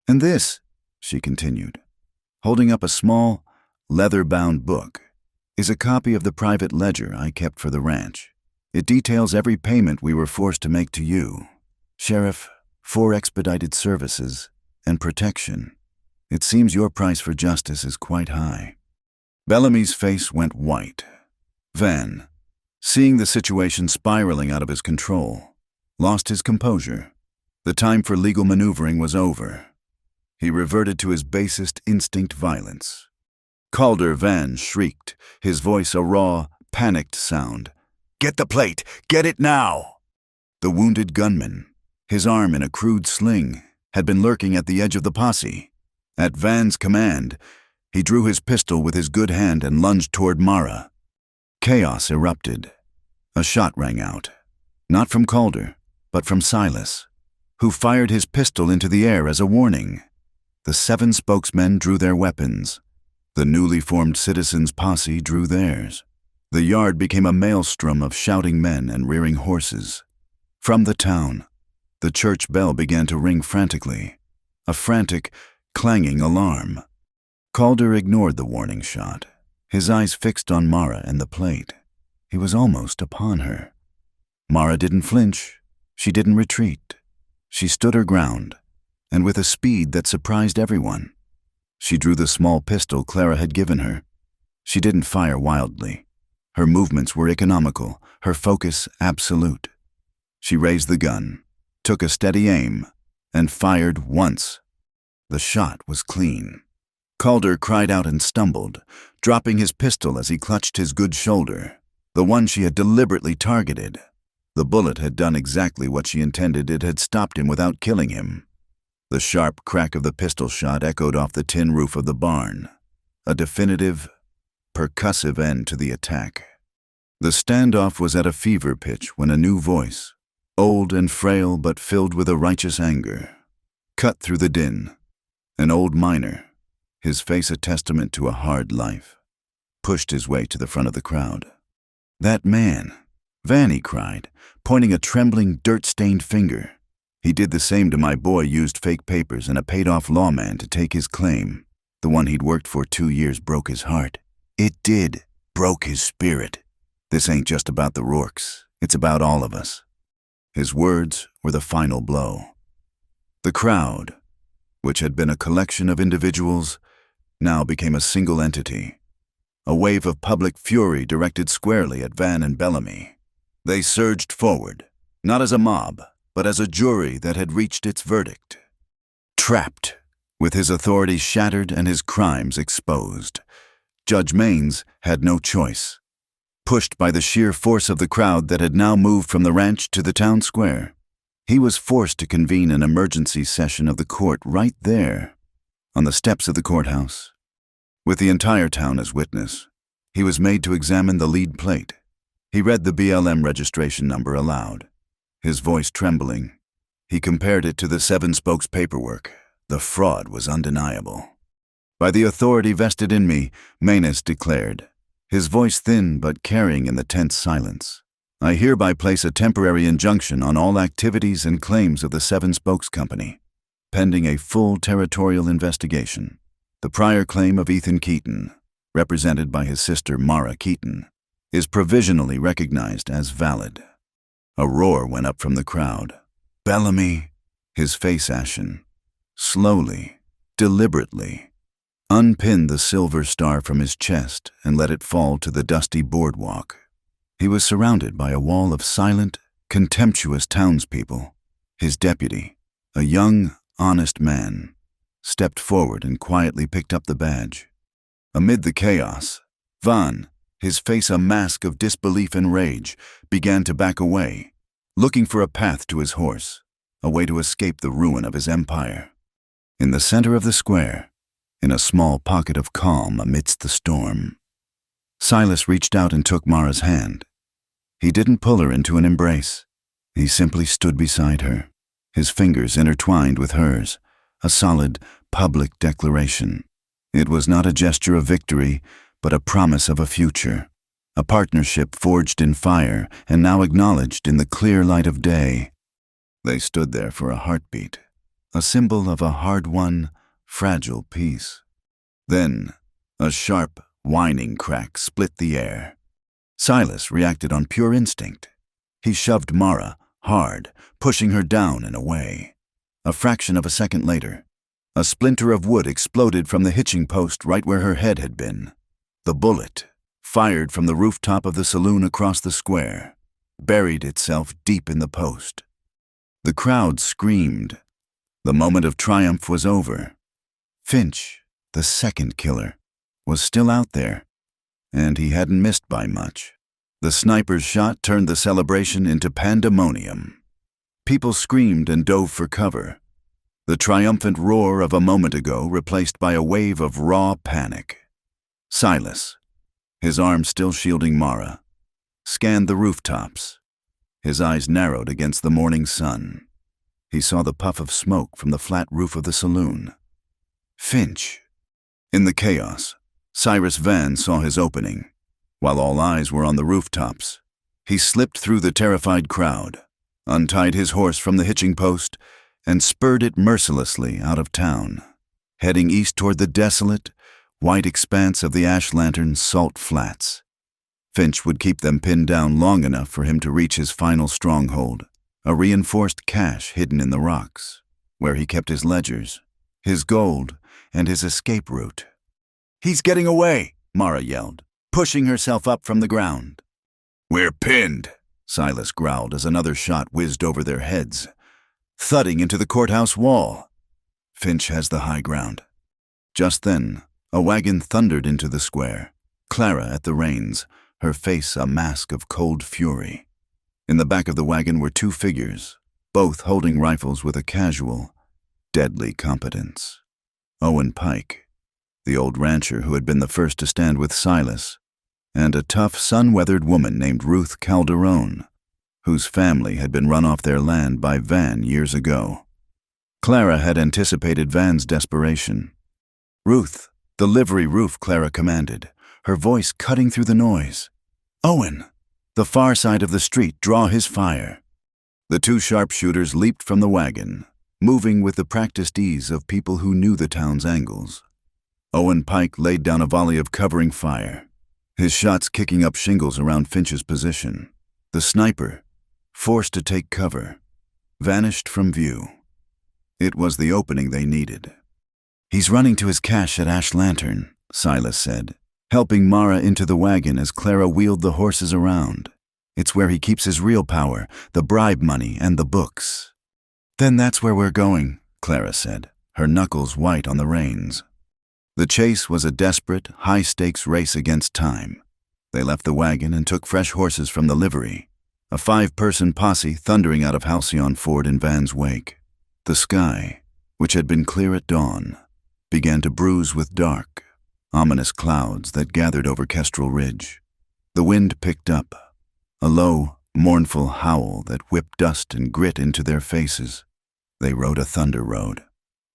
"And this," she continued, holding up a small, leather-bound book, "is a copy of the private ledger I kept for the ranch. It details every payment we were forced to make to you, Sheriff, for expedited services and protection. It seems your price for justice is quite high." Bellamy's face went white. Van, seeing the situation spiraling out of his control, lost his composure. The time for legal maneuvering was over. He reverted to his basest instinct violence. Calder Van shrieked, his voice a raw, panicked sound. "Get the plate! Get it now!" The wounded gunman, his arm in a crude sling, had been lurking at the edge of the posse. At Van's command, he drew his pistol with his good hand and lunged toward Mara. Chaos erupted. A shot rang out, not from Calder, but from Silas, who fired his pistol into the air as a warning. The 7 spokesmen drew their weapons. The newly formed citizens' posse drew theirs. The yard became a maelstrom of shouting men and rearing horses. From the town, the church bell began to ring frantically, a frantic, clanging alarm. Calder ignored the warning shot, his eyes fixed on Mara and the plate. He was almost upon her. Mara didn't flinch. She didn't retreat. She stood her ground, and with a speed that surprised everyone. She drew the small pistol Clara had given her. She didn't fire wildly. Her movements were economical, her focus absolute. She raised the gun, took a steady aim, and fired once. The shot was clean. Calder cried out and stumbled, dropping his pistol as he clutched his good shoulder, the one she had deliberately targeted. The bullet had done exactly what she intended. It had stopped him without killing him. The sharp crack of the pistol shot echoed off the tin roof of the barn, a definitive, percussive end to the attack. The standoff was at a fever pitch when a new voice, old and frail but filled with a righteous anger, cut through the din. An old miner, his face a testament to a hard life, pushed his way to the front of the crowd. "That man," Vanny cried, pointing a trembling, dirt-stained finger. "He did the same to my boy, used fake papers and a paid-off lawman to take his claim. The one he'd worked for 2 years broke his heart. It did, broke his spirit. This ain't just about the Rourkes, it's about all of us." His words were the final blow. The crowd, which had been a collection of individuals, now became a single entity. A wave of public fury directed squarely at Van and Bellamy. They surged forward, not as a mob, but as a jury that had reached its verdict. Trapped, with his authority shattered and his crimes exposed, Judge Maines had no choice. Pushed by the sheer force of the crowd that had now moved from the ranch to the town square, he was forced to convene an emergency session of the court right there, on the steps of the courthouse. With the entire town as witness, he was made to examine the lead plate. He read the BLM registration number aloud, his voice trembling. He compared it to the 7 Spokes paperwork. The fraud was undeniable. "By the authority vested in me," Maines declared, his voice thin but carrying in the tense silence, "I hereby place a temporary injunction on all activities and claims of the 7 Spokes Company, pending a full territorial investigation. The prior claim of Ethan Keaton, represented by his sister Mara Keaton, is provisionally recognized as valid." A roar went up from the crowd. Bellamy, his face ashen, slowly, deliberately, unpinned the silver star from his chest and let it fall to the dusty boardwalk. He was surrounded by a wall of silent, contemptuous townspeople. His deputy, a young, honest man, stepped forward and quietly picked up the badge. Amid the chaos, Van, his face a mask of disbelief and rage, began to back away, looking for a path to his horse, a way to escape the ruin of his empire. In the center of the square, in a small pocket of calm amidst the storm, Silas reached out and took Mara's hand. He didn't pull her into an embrace. He simply stood beside her, his fingers intertwined with hers, a solid, public declaration. It was not a gesture of victory, but a promise of a future, a partnership forged in fire and now acknowledged in the clear light of day. They stood there for a heartbeat, a symbol of a hard-won, fragile peace. Then, a sharp, whining crack split the air. Silas reacted on pure instinct. He shoved Mara hard, pushing her down and away. A fraction of a second later, a splinter of wood exploded from the hitching post right where her head had been. The bullet, fired from the rooftop of the saloon across the square, buried itself deep in the post. The crowd screamed. The moment of triumph was over. Finch, the second killer, was still out there, and he hadn't missed by much. The sniper's shot turned the celebration into pandemonium. People screamed and dove for cover. The triumphant roar of a moment ago replaced by a wave of raw panic. Silas, his arm still shielding Mara, scanned the rooftops. His eyes narrowed against the morning sun. He saw the puff of smoke from the flat roof of the saloon. Finch. In the chaos, Cyrus Van saw his opening. While all eyes were on the rooftops, he slipped through the terrified crowd, untied his horse from the hitching post, and spurred it mercilessly out of town, heading east toward the desolate, white expanse of the Ash Lantern Salt Flats. Finch would keep them pinned down long enough for him to reach his final stronghold, a reinforced cache hidden in the rocks, where he kept his ledgers, his gold, and his escape route. "He's getting away," Mara yelled, pushing herself up from the ground. "We're pinned," Silas growled as another shot whizzed over their heads, thudding into the courthouse wall. "Finch has the high ground." Just then, a wagon thundered into the square, Clara at the reins, her face a mask of cold fury. In the back of the wagon were 2 figures, both holding rifles with a casual, deadly competence. Owen Pike, the old rancher who had been the first to stand with Silas, and a tough, sun-weathered woman named Ruth Calderone, whose family had been run off their land by Van years ago. Clara had anticipated Van's desperation. "Ruth, the livery roof," Clara commanded, her voice cutting through the noise. "Owen, the far side of the street, draw his fire." The two sharpshooters leaped from the wagon, moving with the practiced ease of people who knew the town's angles. Owen Pike laid down a volley of covering fire, his shots kicking up shingles around Finch's position. The sniper, forced to take cover, vanished from view. It was the opening they needed. "He's running to his cache at Ash Lantern," Silas said, helping Mara into the wagon as Clara wheeled the horses around. "It's where he keeps his real power, the bribe money and the books." "Then that's where we're going," Clara said, her knuckles white on the reins. The chase was a desperate, high-stakes race against time. They left the wagon and took fresh horses from the livery, a 5-person posse thundering out of Halcyon Ford in Van's wake. The sky, which had been clear at dawn, began to bruise with dark, ominous clouds that gathered over Kestrel Ridge. The wind picked up, a low, mournful howl that whipped dust and grit into their faces. They rode a thunder road,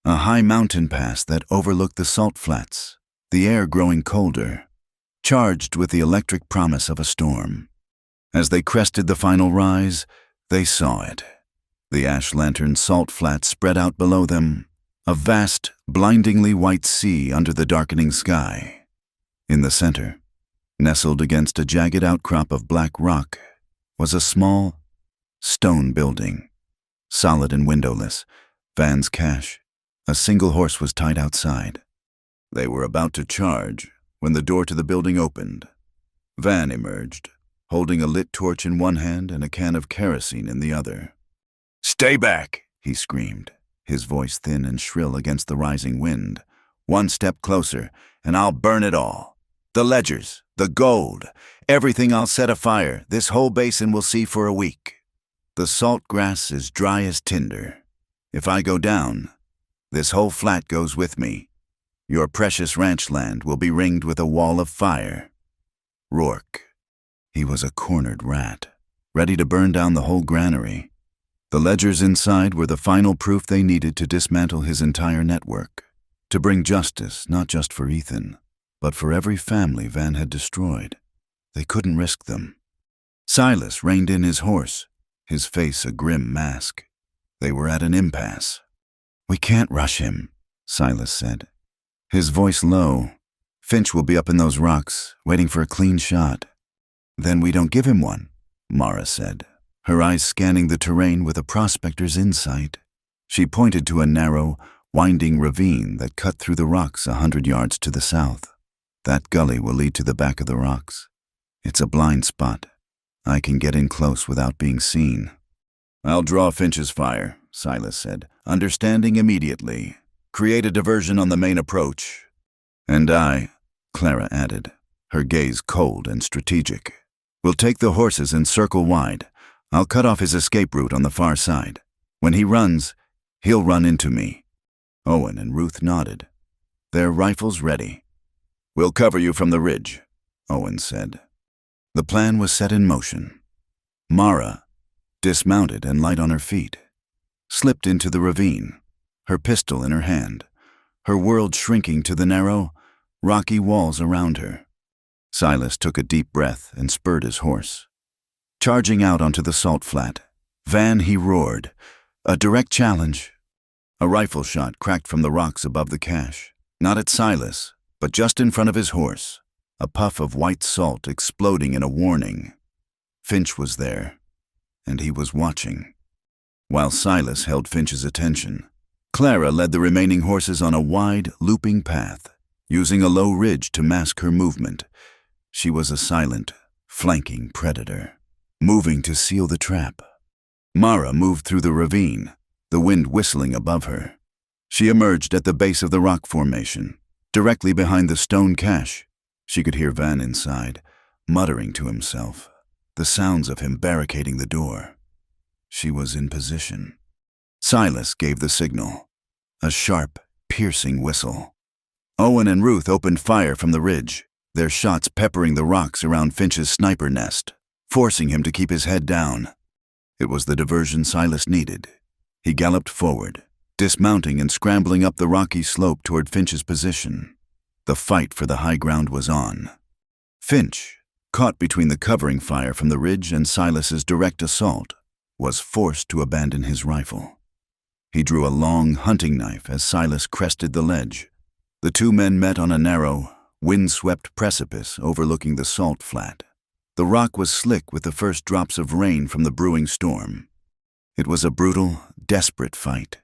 a high mountain pass that overlooked the salt flats, the air growing colder, charged with the electric promise of a storm. As they crested the final rise, they saw it. The Ash Lantern salt flats spread out below them, a vast, blindingly white sea under the darkening sky. In the center, nestled against a jagged outcrop of black rock, was a small, stone building, solid and windowless, Van's cache. A single horse was tied outside. They were about to charge when the door to the building opened. Van emerged, holding a lit torch in one hand and a can of kerosene in the other. "Stay back," he screamed, his voice thin and shrill against the rising wind. "One step closer, and I'll burn it all. The ledgers, the gold, everything I'll set afire. This whole basin will see for a week. The salt grass is dry as tinder. If I go down, this whole flat goes with me. Your precious ranch land will be ringed with a wall of fire." Rourke. He was a cornered rat, ready to burn down the whole granary. The ledgers inside were the final proof they needed to dismantle his entire network, to bring justice not just for Ethan, but for every family Van had destroyed. They couldn't risk them. Silas reined in his horse, his face a grim mask. They were at an impasse. "We can't rush him," Silas said, his voice low. "Finch will be up in those rocks, waiting for a clean shot." "Then we don't give him one," Mara said, her eyes scanning the terrain with a prospector's insight. She pointed to a narrow, winding ravine that cut through the rocks 100 yards to the south. "That gully will lead to the back of the rocks. It's a blind spot. I can get in close without being seen." "I'll draw Finch's fire," Silas said, understanding immediately. "Create a diversion on the main approach." "And I," Clara added, her gaze cold and strategic, "will take the horses and circle wide. I'll cut off his escape route on the far side. When he runs, he'll run into me." Owen and Ruth nodded, their rifles ready. "We'll cover you from the ridge," Owen said. The plan was set in motion. Mara, dismounted and light on her feet, slipped into the ravine, her pistol in her hand, her world shrinking to the narrow, rocky walls around her. Silas took a deep breath and spurred his horse. Charging out onto the salt flat, "Van," he roared, a direct challenge. A rifle shot cracked from the rocks above the cache, not at Silas, but just in front of his horse, a puff of white salt exploding in a warning. Finch was there, and he was watching. While Silas held Finch's attention, Clara led the remaining horses on a wide, looping path, using a low ridge to mask her movement. She was a silent, flanking predator, moving to seal the trap. Mara moved through the ravine, the wind whistling above her. She emerged at the base of the rock formation, directly behind the stone cache. She could hear Van inside, muttering to himself, the sounds of him barricading the door. She was in position. Silas gave the signal. a sharp, piercing whistle. Owen and Ruth opened fire from the ridge, their shots peppering the rocks around Finch's sniper nest, forcing him to keep his head down. It was the diversion Silas needed. He galloped forward, dismounting and scrambling up the rocky slope toward Finch's position. The fight for the high ground was on. Finch, caught between the covering fire from the ridge and Silas's direct assault, was forced to abandon his rifle. He drew a long hunting knife as Silas crested the ledge. The two men met on a narrow, wind-swept precipice overlooking the salt flat. The rock was slick with the first drops of rain from the brewing storm. It was a brutal, desperate fight.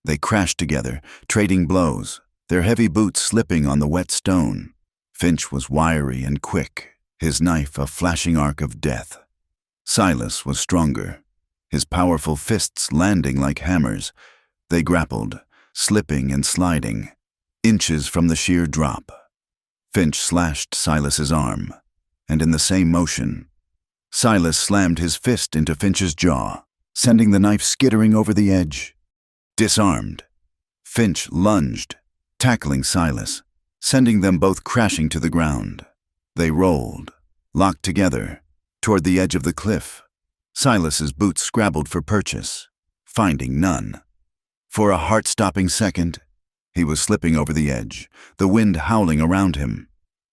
They crashed together, trading blows, their heavy boots slipping on the wet stone. Finch was wiry and quick, his knife a flashing arc of death. Silas was stronger, his powerful fists landing like hammers. They grappled, slipping and sliding, inches from the sheer drop. Finch slashed Silas's arm, and in the same motion, Silas slammed his fist into Finch's jaw, sending the knife skittering over the edge. Disarmed, Finch lunged, tackling Silas, sending them both crashing to the ground. They rolled, locked together, toward the edge of the cliff. Silas's boots scrabbled for purchase, finding none. For a heart-stopping second, he was slipping over the edge, the wind howling around him,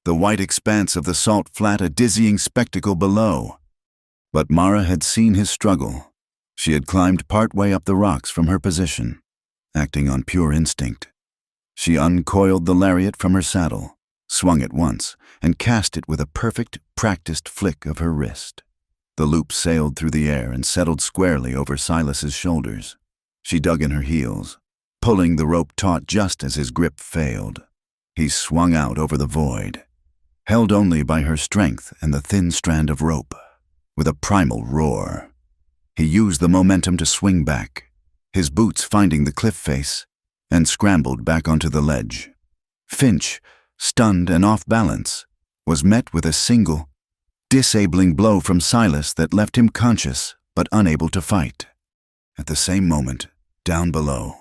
the white expanse of the salt flat a dizzying spectacle below. But Mara had seen his struggle. She had climbed part way up the rocks from her position, acting on pure instinct. She uncoiled the lariat from her saddle, swung it once, and cast it with a perfect, practiced flick of her wrist. The loop sailed through the air and settled squarely over Silas's shoulders. She dug in her heels, pulling the rope taut just as his grip failed. He swung out over the void, held only by her strength and the thin strand of rope. With a primal roar, he used the momentum to swing back, his boots finding the cliff face, and scrambled back onto the ledge. Finch, stunned and off balance, was met with a single, disabling blow from Silas that left him conscious but unable to fight. At the same moment, down below,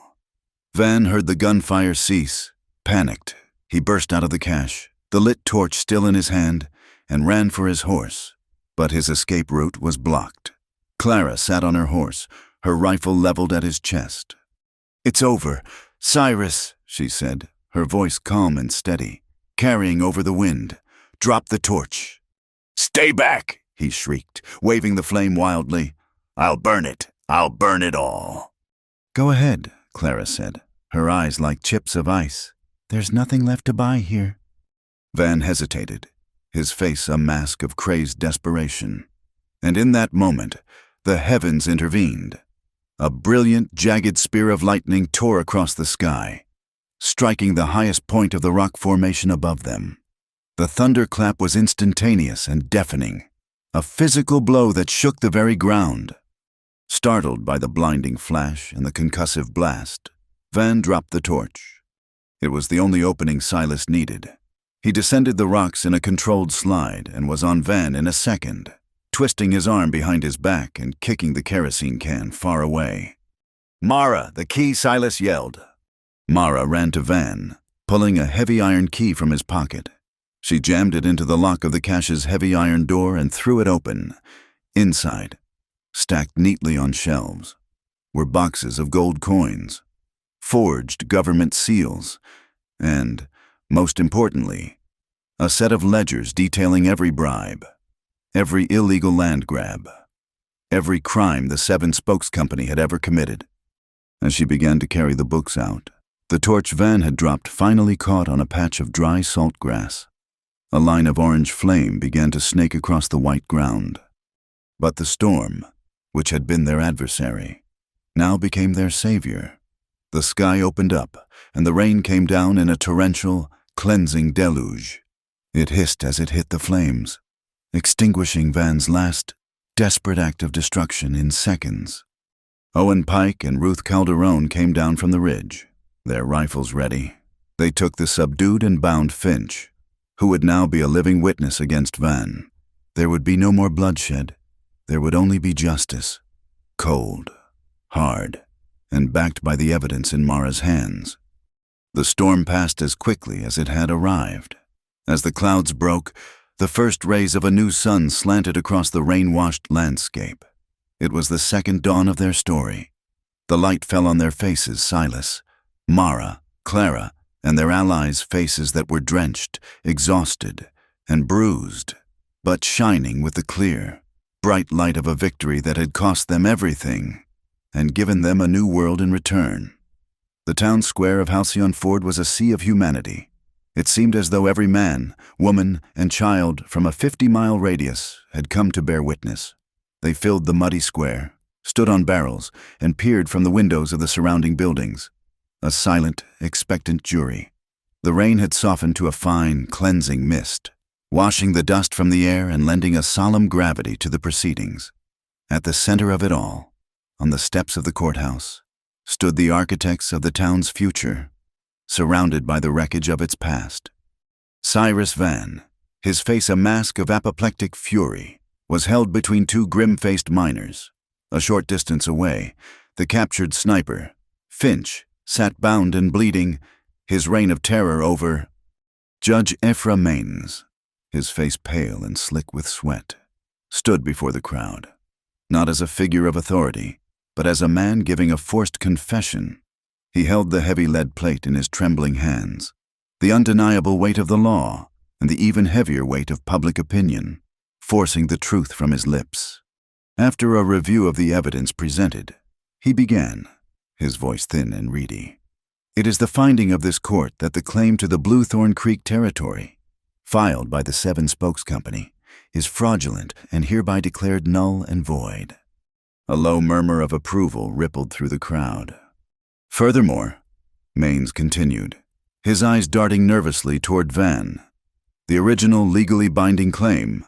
Van heard the gunfire cease. Panicked, he burst out of the cache, the lit torch still in his hand, and ran for his horse. But his escape route was blocked. Clara sat on her horse, her rifle leveled at his chest. "It's over, Cyrus," she said, her voice calm and steady, carrying over the wind. "Drop the torch." "Stay back," he shrieked, waving the flame wildly. "I'll burn it. I'll burn it all." "Go ahead," Clara said, her eyes like chips of ice. "There's nothing left to buy here." Van hesitated, his face a mask of crazed desperation. And in that moment, the heavens intervened. A brilliant, jagged spear of lightning tore across the sky, striking the highest point of the rock formation above them. The thunderclap was instantaneous and deafening, a physical blow that shook the very ground. Startled by the blinding flash and the concussive blast, Van dropped the torch. It was the only opening Silas needed. He descended the rocks in a controlled slide and was on Van in a second, twisting his arm behind his back and kicking the kerosene can far away. "Mara, the key!" Silas yelled. Mara ran to Van, pulling a heavy iron key from his pocket. She jammed it into the lock of the cache's heavy iron door and threw it open. Inside, stacked neatly on shelves, were boxes of gold coins, forged government seals, and, most importantly, a set of ledgers detailing every bribe, every illegal land grab, every crime the Seven Spokes Company had ever committed. As she began to carry the books out, the torch Van had dropped finally caught on a patch of dry salt grass. A line of orange flame began to snake across the white ground. But the storm, which had been their adversary, now became their savior. The sky opened up, and the rain came down in a torrential, cleansing deluge. It hissed as it hit the flames, extinguishing Van's last, desperate act of destruction in seconds. Owen Pike and Ruth Calderon came down from the ridge, their rifles ready. They took the subdued and bound Finch, who would now be a living witness against Van. There would be no more bloodshed. There would only be justice, cold, hard, and backed by the evidence in Mara's hands. The storm passed as quickly as it had arrived. As the clouds broke, the first rays of a new sun slanted across the rain-washed landscape. It was the second dawn of their story. The light fell on their faces, Silas, Mara, Clara, and their allies' faces that were drenched, exhausted, and bruised, but shining with the clear, bright light of a victory that had cost them everything and given them a new world in return. The town square of Halcyon Ford was a sea of humanity. It seemed as though every man, woman, and child from a 50-mile radius had come to bear witness. They filled the muddy square, stood on barrels, and peered from the windows of the surrounding buildings. A silent, expectant jury. The rain had softened to a fine, cleansing mist, washing the dust from the air and lending a solemn gravity to the proceedings. At the center of it all, on the steps of the courthouse, stood the architects of the town's future, surrounded by the wreckage of its past. Cyrus Van, his face a mask of apoplectic fury, was held between two grim-faced miners. A short distance away, the captured sniper, Finch, sat bound and bleeding, his reign of terror over. Judge Ephraim Maines, his face pale and slick with sweat, stood before the crowd, not as a figure of authority, but as a man giving a forced confession. He held the heavy lead plate in his trembling hands, the undeniable weight of the law and the even heavier weight of public opinion, forcing the truth from his lips. After a review of the evidence presented, he began, his voice thin and reedy. It is the finding of this court that the claim to the Bluethorn Creek territory, filed by the Seven Spokes Company, is fraudulent and hereby declared null and void. A low murmur of approval rippled through the crowd. Furthermore, Maines continued, his eyes darting nervously toward Van, the original legally binding claim,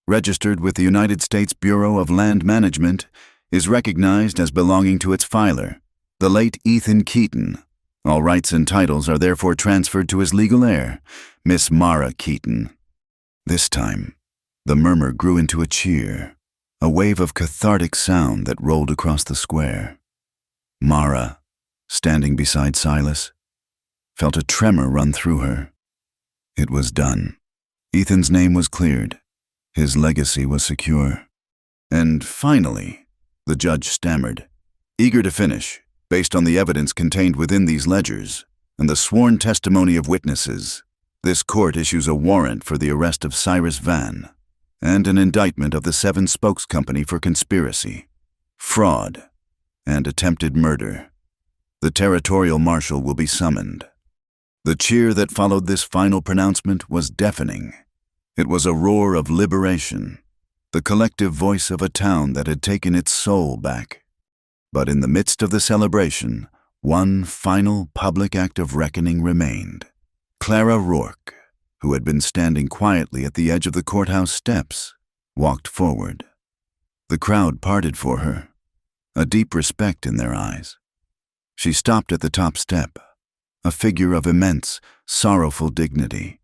registered with the United States Bureau of Land Management, is recognized as belonging to its filer, the late Ethan Keaton. All rights and titles are therefore transferred to his legal heir, Miss Mara Keaton. This time, the murmur grew into a cheer, a wave of cathartic sound that rolled across the square. Mara, standing beside Silas, felt a tremor run through her. It was done. Ethan's name was cleared. His legacy was secure. And finally, the judge stammered, eager to finish, based on the evidence contained within these ledgers and the sworn testimony of witnesses, this court issues a warrant for the arrest of Cyrus Van and an indictment of the Seven Spokes Company for conspiracy, fraud, and attempted murder. The territorial marshal will be summoned. The cheer that followed this final pronouncement was deafening. It was a roar of liberation, the collective voice of a town that had taken its soul back. But in the midst of the celebration, one final public act of reckoning remained. Clara Rourke, who had been standing quietly at the edge of the courthouse steps, walked forward. The crowd parted for her, a deep respect in their eyes. She stopped at the top step, a figure of immense, sorrowful dignity.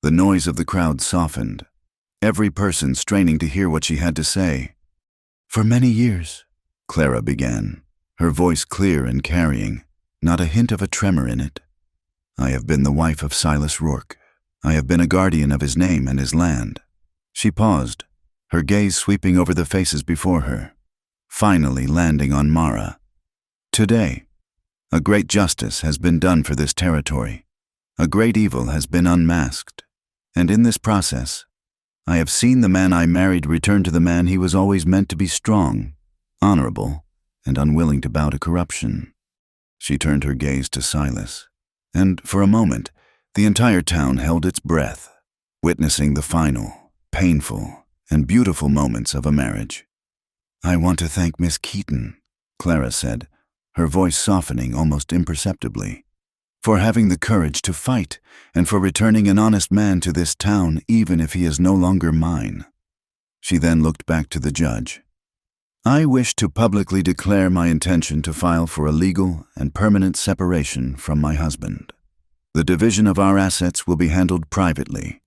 The noise of the crowd softened, every person straining to hear what she had to say. For many years, Clara began, her voice clear and carrying, not a hint of a tremor in it. I have been the wife of Silas Rourke. I have been a guardian of his name and his land. She paused, her gaze sweeping over the faces before her, finally landing on Mara. Today, a great justice has been done for this territory. A great evil has been unmasked. And in this process, I have seen the man I married return to the man he was always meant to be: strong, honorable, and unwilling to bow to corruption. She turned her gaze to Silas, and for a moment, the entire town held its breath, witnessing the final, painful, and beautiful moments of a marriage. I want to thank Miss Keaton, Clara said, her voice softening almost imperceptibly, for having the courage to fight and for returning an honest man to this town even if he is no longer mine. She then looked back to the judge. I wish to publicly declare my intention to file for a legal and permanent separation from my husband. The division of our assets will be handled privately,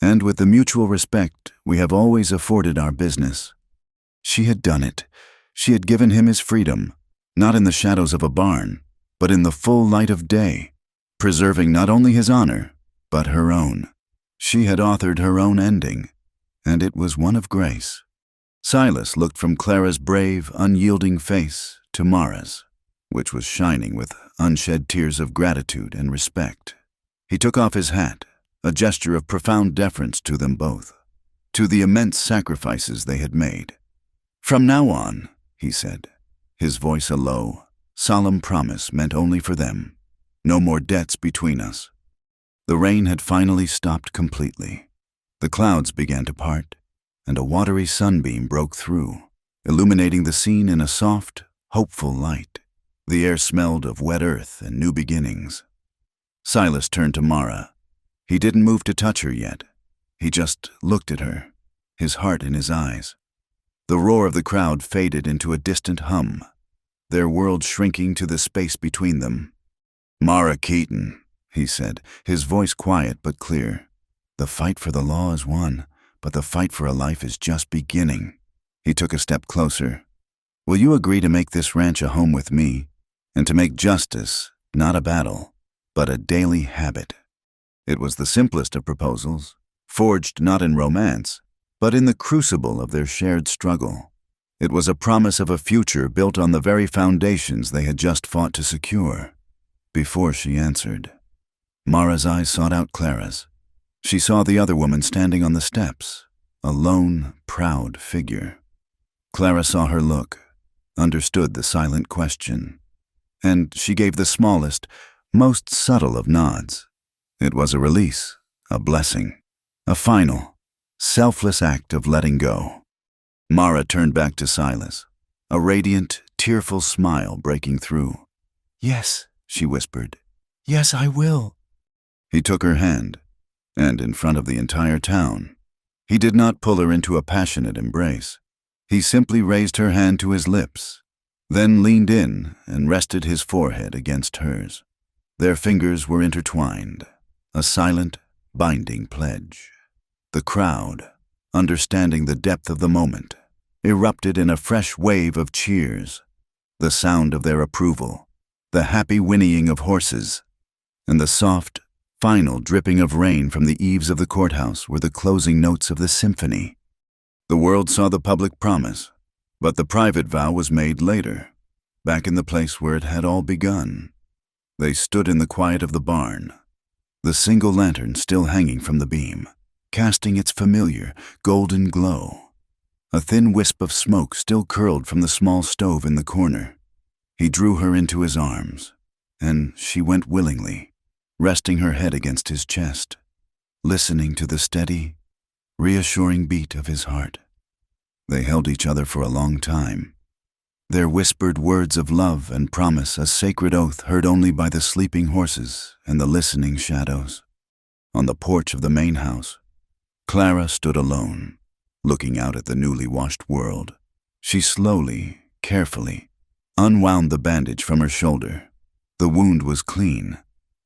and with the mutual respect we have always afforded our business. She had done it. She had given him his freedom, not in the shadows of a barn, but in the full light of day, preserving not only his honor, but her own. She had authored her own ending, and it was one of grace. Silas looked from Clara's brave, unyielding face to Mara's, which was shining with unshed tears of gratitude and respect. He took off his hat, a gesture of profound deference to them both, to the immense sacrifices they had made. "From now on," he said, his voice a low, solemn promise meant only for them, "no more debts between us." The rain had finally stopped completely. The clouds began to part, and a watery sunbeam broke through, illuminating the scene in a soft, hopeful light. The air smelled of wet earth and new beginnings. Silas turned to Mara. He didn't move to touch her yet. He just looked at her, his heart in his eyes. The roar of the crowd faded into a distant hum, their world shrinking to the space between them. "Mara Keaton," he said, his voice quiet but clear. "The fight for the law is won, but the fight for a life is just beginning." He took a step closer. "Will you agree to make this ranch a home with me, and to make justice not a battle, but a daily habit?" It was the simplest of proposals, forged not in romance, but in the crucible of their shared struggle. It was a promise of a future built on the very foundations they had just fought to secure. Before she answered, Mara's eyes sought out Clara's. She saw the other woman standing on the steps, a lone, proud figure. Clara saw her look, understood the silent question, and she gave the smallest, most subtle of nods. It was a release, a blessing, a final, selfless act of letting go. Mara turned back to Silas, a radiant, tearful smile breaking through. "Yes," she whispered. "Yes, I will." He took her hand, and in front of the entire town, he did not pull her into a passionate embrace. He simply raised her hand to his lips, then leaned in and rested his forehead against hers. Their fingers were intertwined, a silent, binding pledge. The crowd, understanding the depth of the moment, erupted in a fresh wave of cheers, the sound of their approval, the happy whinnying of horses, and the soft, final dripping of rain from the eaves of the courthouse were the closing notes of the symphony. The world saw the public promise, but the private vow was made later, back in the place where it had all begun. They stood in the quiet of the barn, the single lantern still hanging from the beam, casting its familiar, golden glow. A thin wisp of smoke still curled from the small stove in the corner. He drew her into his arms, and she went willingly, resting her head against his chest, listening to the steady, reassuring beat of his heart. They held each other for a long time, their whispered words of love and promise a sacred oath heard only by the sleeping horses and the listening shadows. On the porch of the main house, Clara stood alone, looking out at the newly washed world. She slowly, carefully, unwound the bandage from her shoulder. The wound was clean,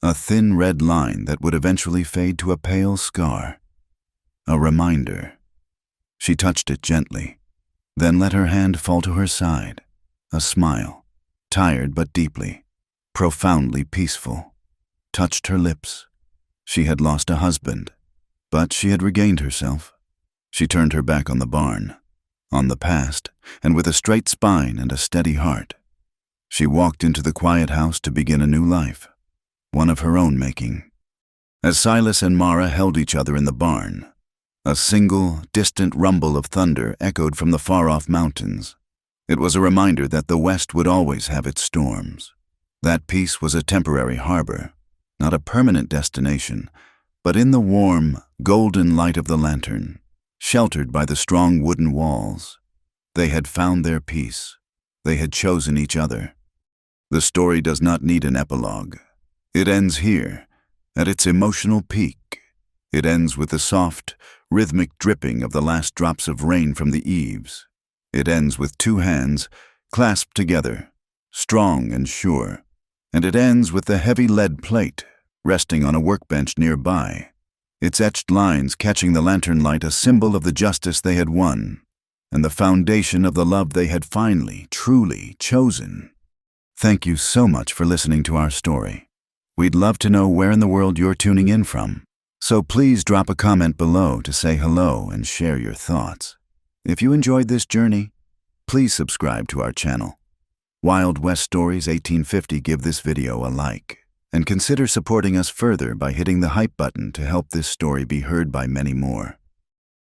a thin red line that would eventually fade to a pale scar. A reminder. She touched it gently, then let her hand fall to her side. A smile, tired but deeply, profoundly peaceful, touched her lips. She had lost a husband, but she had regained herself. She turned her back on the barn, on the past, and with a straight spine and a steady heart, she walked into the quiet house to begin a new life, one of her own making. As Silas and Mara held each other in the barn, a single, distant rumble of thunder echoed from the far-off mountains. It was a reminder that the West would always have its storms. That peace was a temporary harbor, not a permanent destination, but in the warm, golden light of the lantern, sheltered by the strong wooden walls, they had found their peace. They had chosen each other. The story does not need an epilogue. It ends here, at its emotional peak. It ends with the soft, rhythmic dripping of the last drops of rain from the eaves. It ends with two hands clasped together, strong and sure, and it ends with the heavy lead plate resting on a workbench nearby, its etched lines catching the lantern light, a symbol of the justice they had won and the foundation of the love they had finally, truly chosen. Thank you so much for listening to our story. We'd love to know where in the world you're tuning in from, so please drop a comment below to say hello and share your thoughts. If you enjoyed this journey, please subscribe to our channel. Wild West Stories 1850. Give this video a like, and consider supporting us further by hitting the hype button to help this story be heard by many more.